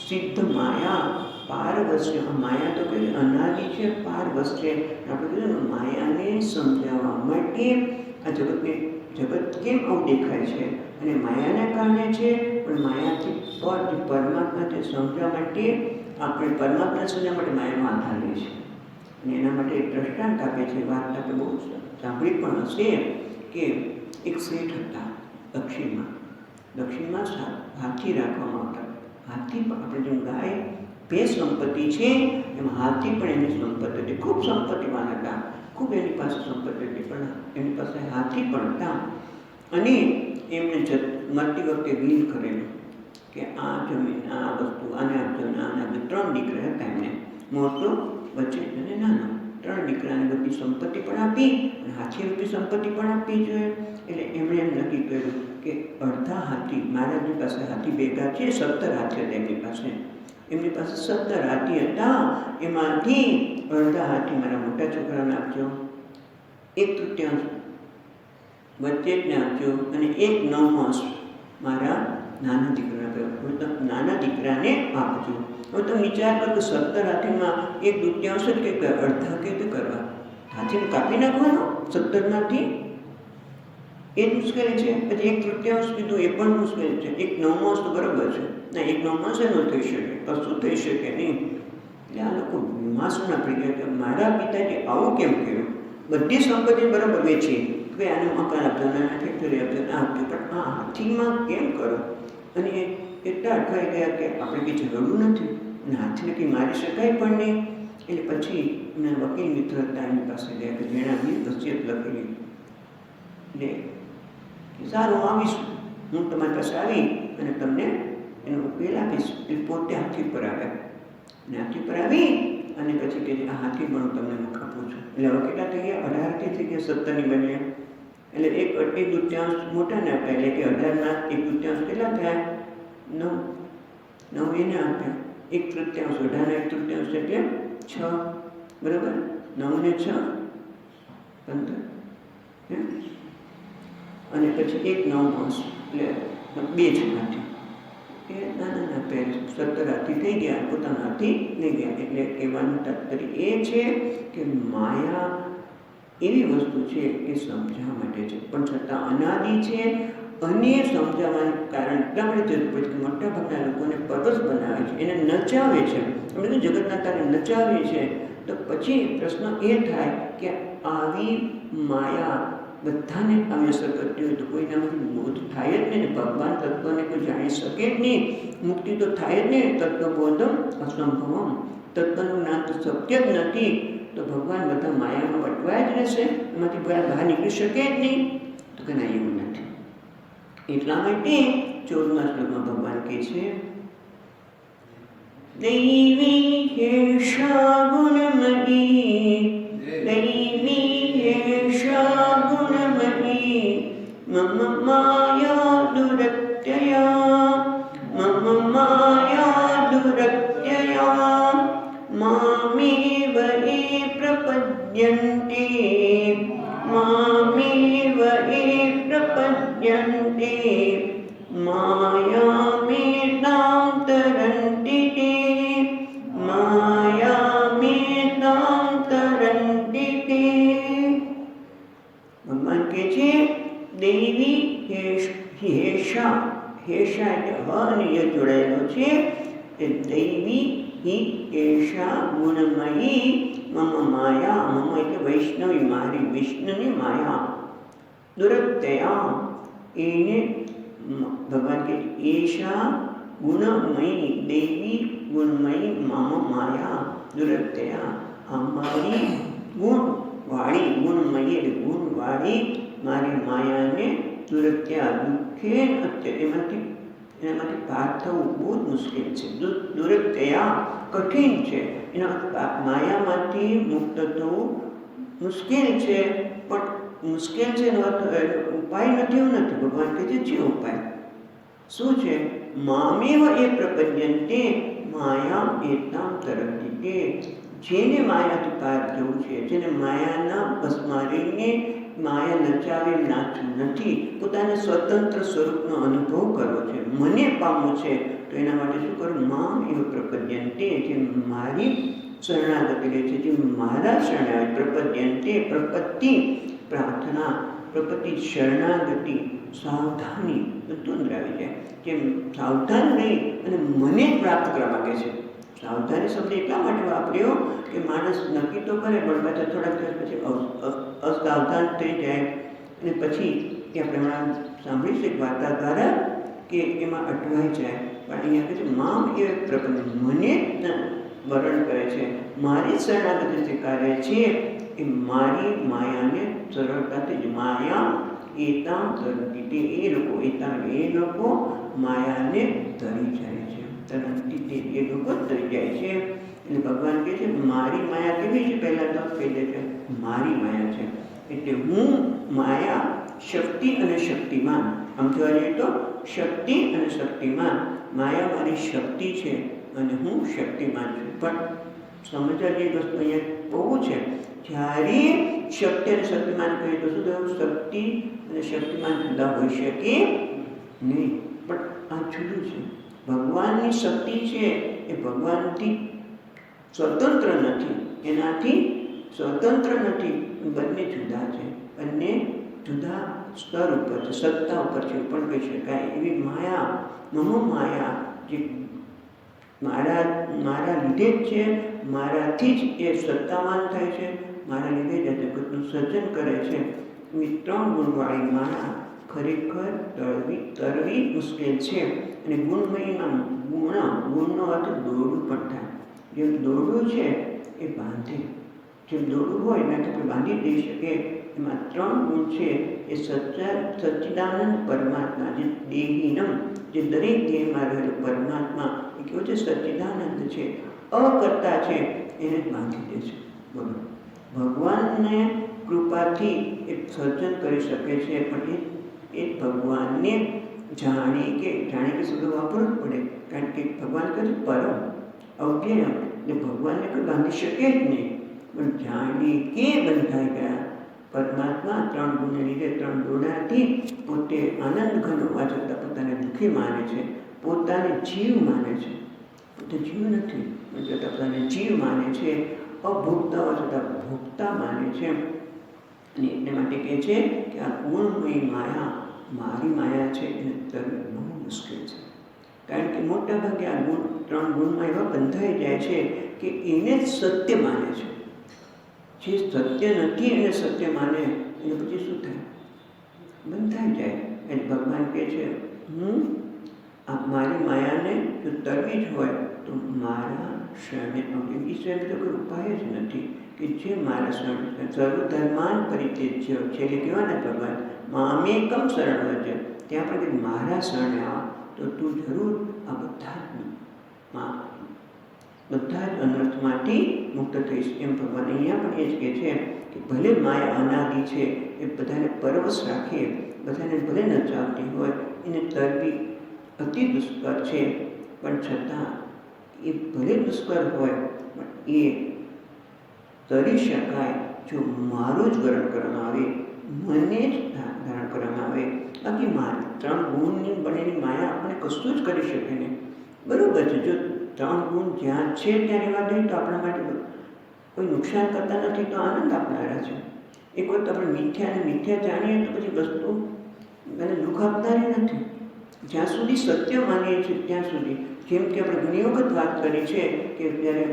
Speaker 1: સિદ્ધ માયા પારવશ્ય. માયા તો કઈ અનાદિ છે, પારવશ્ય. આપણે કીધું માયાને સમજાવવા માટે આ જગત કેમ આવું દેખાય છે અને માયાના કારણે છે. પણ માયાથી પરમાત્મા તે સમજવા માટે આપણે પરમાત્મા સમજવા માટે માયાનો આધાર લે છે. અને એના માટે એક દ્રષ્ટાંત આપે છે. વાત આપણે બહુ સાંભળી પણ હશે કે એક શેઠ હતા દક્ષિણમાં હાથી રાખવામાં આવતા. હાથી પણ આપણે જેમ ગાય બે સંપત્તિ છે એમ હાથી પણ એની સંપત્તિ હતી. ખૂબ સંપત્તિવાન હતા, ખૂબ એની પાસે સંપત્તિ હતી, પણ એની પાસે હાથી પણ હતા. અને એમને મરતી વખતે વિલ કરેલું કે આ જમીન, આ વસ્તુ, આને આપજો, આને આપજો. 3 દીકરા હતા એમને, મોટો, વચ્ચે અને નાનો. 3 દીકરાને બધી સંપત્તિ પણ આપી અને હાથી રૂપી સંપત્તિ પણ આપવી જોઈએ. એટલે એમણે એમ નક્કી કર્યું કે અડધા હાથી, મહારાજની પાસે હાથી ભેગા છે, 17 હાથી હતા એમની પાસે 17 હાથી હતા. એમાંથી અડધા હાથી મારા મોટા છોકરાને આપજો, 1/3 વચ્ચેને આપજો અને 1/9 મારા નાના દીકરાને આપજો. હવે તમે વિચાર કરો કે 17 હાથીમાં 1/2 જ કે અડધા કે કરવા? હાથીને કાપી નાખવાનો 17માંથી? એ જ મુશ્કેલી છે. પછી 1/3 કીધું એ પણ મુશ્કેલી છે. 1/9 તો બરાબર છે. ના, 1/9 ન થઈ શકે, કશું થઈ શકે નહીં. એટલે આ લોકો વિમાસમાં પડી ગયા કે મારા પિતાજી આવું કેમ કર્યું? બધી સંપત્તિ બરાબર વેચી કે આને મકાન આપજો, આને ફેક્ટરી આપજો, આ આપજો, પણ આ હાથીમાં કેમ કરો? અને એટલા અટવાઈ ગયા કે આપણે કંઈ જરૂર નથી અને હાથીને કંઈ મારી શકાય પણ નહીં. એટલે પછી એમના વકીલ મિત્ર હતા એની પાસે ગયા કે જેણે આની વસિયત લખેલી. એટલે સારું, આવીશું, હું તમારી પાસે આવી અને તમને એનો ઉકેલ આપીશ. એટલે પોતે હાથી પર આવ્યા અને હાથી પર આવી અને પછી કે આ હાથી પણ હું તમને આપું છું. એટલે હવે કેટલા થઈ ગયા? 18 થઈ ગયા, 17ની બદલે. એટલે 1/2 મોટાને આપ્યા, એટલે કે 18ના 1/2 કેટલા થયા? 9 એને આપ્યા. 1/3 18ના 1/3 એટલે 6, બરાબર? 9 ને 6 15. અને પછી 1/9 એટલે 2 છે હાથી. એ નાના પહેલ 17 હાથી થઈ ગયા, પોતાના હાથી લઈ ગયા. એટલે કહેવાનું તાત્પર્ય એ છે કે માયા એવી વસ્તુ છે કે સમજવા માટે છે, પણ છતાં અનાદિ છે. અને સમજાવવાનું કારણ એટલા માટે જરૂર પડે કે મોટાભાગના લોકોને પરવશ બનાવે છે, એને નચાવે છે. આપણે જગતના તારે નચાવે છે. તો પછી પ્રશ્ન એ થાય કે આવી માયા બધાને આવી અસર કરતી હોય તો કોઈનામાંથી બોધ થાય જ નહીં. ભગવાન તત્વને કોઈ જાણી શકે જ નહીં. મુક્તિ તો થાય જ નહીં. તત્વબોધમ અસંભવમ, તત્વનું જ્ઞાન તો શક્ય જ નથી. તો ભગવાન બધા માયામાં વટવાયા જ રહેશે, એમાંથી બહાર નીકળી શકે જ નહીં. તો કે ના, એવું નથી. એટલા માટે 14મા શ્લોકમાં ભગવાન કહે છે દૈવી હેષા ગુણમયી, દૈવી હેષા ગુણમયી, મમ માયા દુરત્યયા, મમ માયા દુરત્યયા, મામેવ એ પ્રપદ્યન્તે, મામેવ એ પ્રપદ્યન્તે, માયામેતાં તરન્તિ તે, માયામેતાં તરન્તિ તે. હેશા, હેશા એટલે હ અને ય જોડાયેલો છે. એ દૈવી હિ એશા ગુણમયી મમ માયા. મમ એટલે વૈષ્ણવી, મારી વિષ્ણુની માયા. દુરત્તયા એને ભગવાન કે એશા ગુણમયી દેવી ગુણમયી મમ માયા દુરત્તયા. અમારી ગુણવાળી, ગુણમયી એટલે ગુણવાળી મારી માયાને દુરત્યા દુઃખે એનામાંથી પાર થવું બહુ જ મુશ્કેલ છે. દુરત્તયા કઠિન છે. એના માયામાંથી મુક્ત થવું મુશ્કેલ છે. પણ મુશ્કેલ છે એનો અર્થ ઉપાય નથી એવું નથી. ભગવાન કહે છે ઉપાય શું છે? મામેવ એ પ્રપદ્યંતે માયામ એતામ તરંતિ. જેને માયાથી પાર જવું છે, જેને માયાના ભસ્મારીને માયા નચાવે નાચવું નથી, પોતાના સ્વતંત્ર સ્વરૂપનો અનુભવ કરવો છે, મને પામવું છે, તો એના માટે શું કરવું? મામ એવ પ્રપદ્યંતે, જે મારી શરણાગતિ લે છે, જે મારા શરણાગતિ. પ્રપદ્યંતે પ્રપત્તિ પ્રાર્થના, પ્રપત્તિ શરણાગતિ, સાવધાની બધું અંદર આવી જાય. કે સાવધાન રહી અને મને પ્રાપ્ત કરવા માગે છે. સાવધાની શબ્દ એટલા માટે વાપર્યો કે માણસ નક્કી તો કરે પણ પાછા થોડાક દિવસ પછી અસાવધાન થઈ જાય અને પછી એ આપણે હમણાં સાંભળીશું એક વાર્તા દ્વારા કે એમાં અટવાઈ જાય. પણ અહીંયા કહે છે મામ એ પ્રપંચ, મને વરણ કરે છે, મારી શરણાગતિ સ્વીકારે છે. એ મારી માયાને સરળતાથી જ માયા એતામ તરંતિ, એ લોકો માયાને ધરી જાય છે. તરંતિ એ લોકો ધરી જાય છે. એટલે ભગવાન કહે છે મારી માયા કેવી છે? પહેલાં તો કહી દે છે મારી માયા છે. એટલે હું માયા શક્તિ અને શક્તિમાન. આમ જોવા જઈએ તો શક્તિ અને શક્તિમાન. માયા મારી શક્તિ છે અને હું શક્તિમાન છું. પણ સમજવા જેવી વસ્તુ અહીંયા બહુ છે. જ્યારે શક્તિ અને શક્તિમાન કહીએ તો શું થયું? શક્તિ અને શક્તિમાન જુદા હોઈ શકે નહીં. પણ આ જુદું છે. ભગવાનની શક્તિ છે એ ભગવાનથી સ્વતંત્ર નથી, એનાથી સ્વતંત્ર નથી. બંને જુદા છે, બંને જુદા સ્તર ઉપર છે, સત્તા ઉપર છે પણ કહી શકાય. એવી માયા, મમ માયા, જે મારા લીધે જ છે, મારાથી જ એ સત્તાવાન થાય છે, મારા લીધે જ જગતનું સર્જન કરે છે. એવી ત્રણ ગુણવાળી માયા ખરેખર તરવી મુશ્કેલ છે. અને ગુણમયીમાં ગુણનો અર્થ દોરડું પણ થાય. જેમ દોરડું છે એ બાંધે, જેમ દોરડું હોય એનાથી આપણે બાંધી દઈ શકીએ. એમાં ત્રણ ગુણ છે. એ સચ્ચિદાનંદ પરમાત્મા, જે દેહીનમ, જે દરેક દેહમાં રહેલું પરમાત્મા, એ કેવું છે? સચ્ચિદાનંદ છે, અકર્તા છે, એને જ બાંધી દે છે. બોલો, ભગવાનને કૃપાથી એ સર્જન કરી શકે છે. પણ એ ભગવાનને જાણે કે શબ્દ વાપરવું જ પડે. કારણ કે ભગવાન કહે છે પરમ અવ્યય, એટલે ભગવાનને કોઈ બાંધી શકે જ નહીં. પણ જાણે કે બંધાઈ ગયા પરમાત્મા ત્રણ ગુણને લીધે, ત્રણ દોડાથી પોતે આનંદ ઘન હોવા છતાં પોતાને દુઃખી માને છે, પોતાને જીવ માને છે. પોતે જીવ નથી પણ છતાં પોતાને જીવ માને છે, અભોગતા હોવા છતાં ભોગતા માને છે. અને એટલા માટે કહે છે કે આ ગુણમય માયા મારી માયા છે, એને તરવી બહુ મુશ્કેલ છે. કારણ કે મોટા ભાગે આ ત્રણ ગુણમાં એવા બંધાઈ જાય છે કે એને જ સત્ય માને છે. જે સત્ય નથી એને સત્ય માને, એને પછી શું થાય? બંધાઈ જાય. એટલે ભગવાન કહે છે હું આ મારી માયાને જો તરવી જ હોય તો મારા શરણે આવજો. એ સિવાય તો કોઈ ઉપાય જ નથી કે જે મારા શરણ. સર્વધર્માન પરિત્યજ્ય છે એટલે કહેવાના ભગવાન મામેકમ શરણ વજ્ય. ત્યાં પણ કે મારા શરણે આવ તો તું જરૂર આ બધા જ અનર્થમાંથી મુક્ત થઈશ. એમ ભગવાન અહીંયા પણ એ જ કહે છે કે ભલે માયા અનાદિ છે, એ બધાને પરવશ રાખે, બધાને ભલે નચાવતી હોય, એને તરવી અતિ દુષ્કર છે. પણ છતાં એ ભલે દુષ્કર હોય પણ એ તરી શકાય જો મારું જ ગ્રહણ કરવામાં આવે, મને જ ધારણ કરવામાં આવે. બાકી ત્રણ ગુણની બનેલી માયા આપણે કશું જ કરી શકે નહીં. બરાબર છે, જો ત્રણ ગુણ જ્યાં છે ત્યાં રહેવા દઈએ તો આપણા માટે કોઈ નુકસાન કરતા નથી, તો આનંદ આપનારા છે. એક વખત આપણે મિથ્યા જાણીએ તો પછી વસ્તુ એને દુઃખ આપનારી નથી. જ્યાં સુધી સત્ય માનીએ છીએ ત્યાં સુધી, જેમ કે આપણે ઘણી વખત વાત કરી છે કે જ્યારે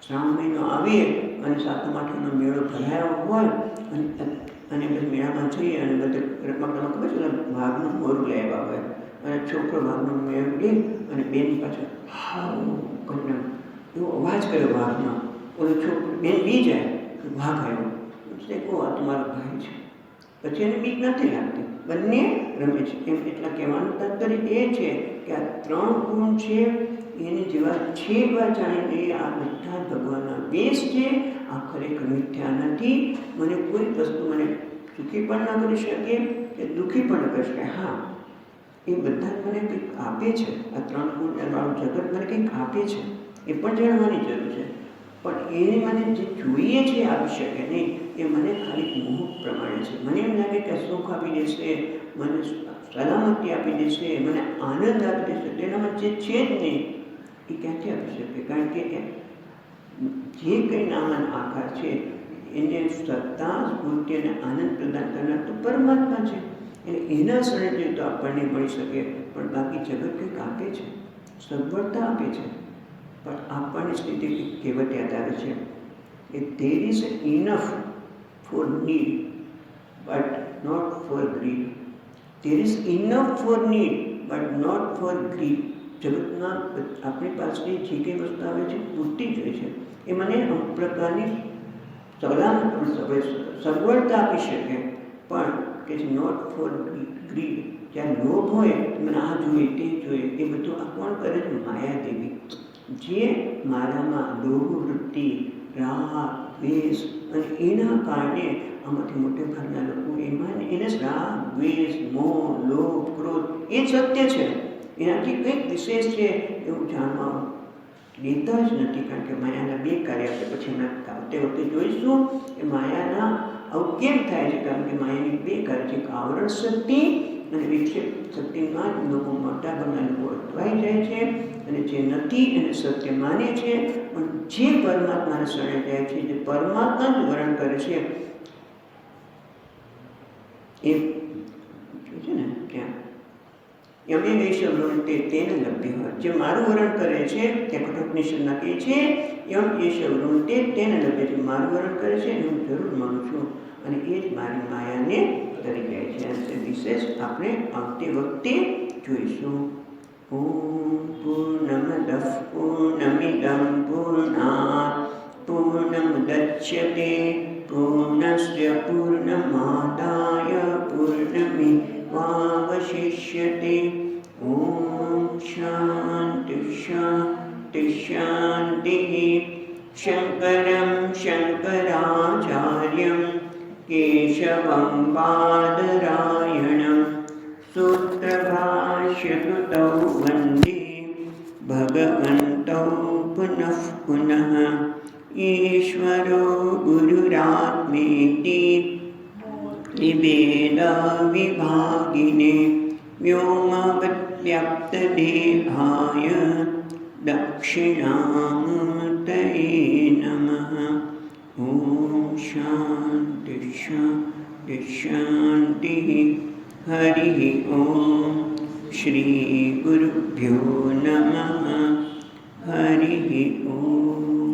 Speaker 1: શ્રાવણ મહિનો આવીએ અને સાતમ આઠમનો મેળો ભરાયો હોય અને પછી મેળામાં જઈએ અને બધા રમકડામાં ખબર છે વાઘનું મોરું લેવા હોય અને છોકરો વાઘનો મેળો લે અને બેની પાછળ હાવ કરીને એવો અવાજ કર્યો વાઘનો, ઓલો છોકરો બેન બી જાય, વાઘ આવ્યો એટલે કહો આ તમારો ભાઈ છે, પછી એને બીક નથી લાગતી, બંને રમે છે. એમ એટલા કહેવાનું તાત્પર્ય એ છે કે આ ત્રણ ગુણ છે એની જેવા છે એવા જાણીને આ બધા ભગવાનના વેશ છે, આ ખરેખર મિથ્યા નથી. મને કોઈ વસ્તુ મને સુખી પણ ન કરી શકે કે દુઃખી પણ ન કરી શકે. હા, એ બધા મને કંઈક આપે છે, આ ત્રણ ગુણ વાળું જગત મને કંઈક આપે છે, એ પણ જાણવાની જરૂર છે. પણ એને મને જે જોઈએ છે આપી શકે નહીં, એ મને ખાલી મોહ પ્રમાણે છે. મને એમ લાગે કે સુખ આપી દેશે, મને સલામતી આપી દેશે, મને આનંદ આપી દેશે, તેનામાં જે છે જ નહીં એ ક્યાંથી આપી શકે? કારણ કે જે કંઈ નામન આકાર છે એને સત્તા, સ્ફૂર્તિ અને આનંદ પ્રદાન કરનાર તો પરમાત્મા છે. એટલે એના શરણે તો આપણને મળી શકે, પણ બાકી જગત કંઈક આપે છે, સગવડતા આપે છે. પણ આપણની સ્થિતિ કહેવત યાદ આવે છે કે there is enough for need but not for greed. There is enough for need but not for greed. જગતમાં આપણી પાસે જે કંઈ વસ્તુ આવે છે પૂરતી જ હોય છે, એ મને અમુક પ્રકારની સગવડતા આપી શકે, પણ કે છે નોટ ફોર ગ્રીડ. જ્યાં લોભ હોય મને આ જોઈએ તે જોઈએ, એ બધું આ કોણ કરે છે? માયાદેવી. જે મારામાં લોભ વૃત્તિ, રાગ, દ્વેષ અને એના કારણે આમાંથી મોટે ભાગના લોકો એમાં એને રાગ, દ્વેષ, મોહ, લોભ, ક્રોધ એ સત્ય છે, એનાથી કંઈક વિશેષ છે એવું જાણવા લેતા જ નથી. કારણ કે માયાના બે કાર્ય આપણે પછી એમના તે વખતે જોઈશું કે માયાના આવું કેમ થાય છે. કારણ કે માયાની બે કાર્ય છે, આવરણ શક્તિ અને વિક્ષેપ શક્તિમાં જ લોકો મોટા ભાગના લોકો અટવાઈ જાય છે, અને જે નથી એને સત્ય માને છે. પણ જે પરમાત્માને શરણે જાય છે, જે પરમાત્મા જ વર્ણન કરે છે, એ છે ને ત્યાં યમે વૈશ્ય વૃણતે તેને લભ્ય હોય. જે મારું વર્ણન કરે છે ત્યાં કઠોપનિષદમાં કહે છે યમ વૈશ્ય વૃણતે તેને લભ્ય છે. મારું વર્ણન કરે છે હું જરૂર માનું છું, અને એ જ મારી માયાને તરી જાય છે. અને વિશેષ આપણે આવતી વખતે જોઈશું. ઓમ પૂર્ણમદઃ પૂર્ણમિદં પૂર્ણાત પૂર્ણમુદચ્યતે પૂર્ણસ્ય પૂર્ણમાદાય પૂર્ણમેવાવશિષ્યતે. ઓમ શાંતિ શાંતિ શાંતિ. શંકરં શંકરાચાર્યં કેશવં બાદરાયણં સૂત્રભાષ્યકૃતૌ વંદે ભગવन्तौ પુનઃ પુનઃ. ઈશ્વરો ગુરુરાત્મેતિ વિભેદવિભાગિને વ્યોમવદ્વ્યાપ્તદેહાય દક્ષિણામૂર્તયે નમઃ. ઓમ શાંતિ શાંતિ શાંતિ. હરિ ઓમ. શ્રી ગુરુભ્યો નમઃ. હરિ ઓમ.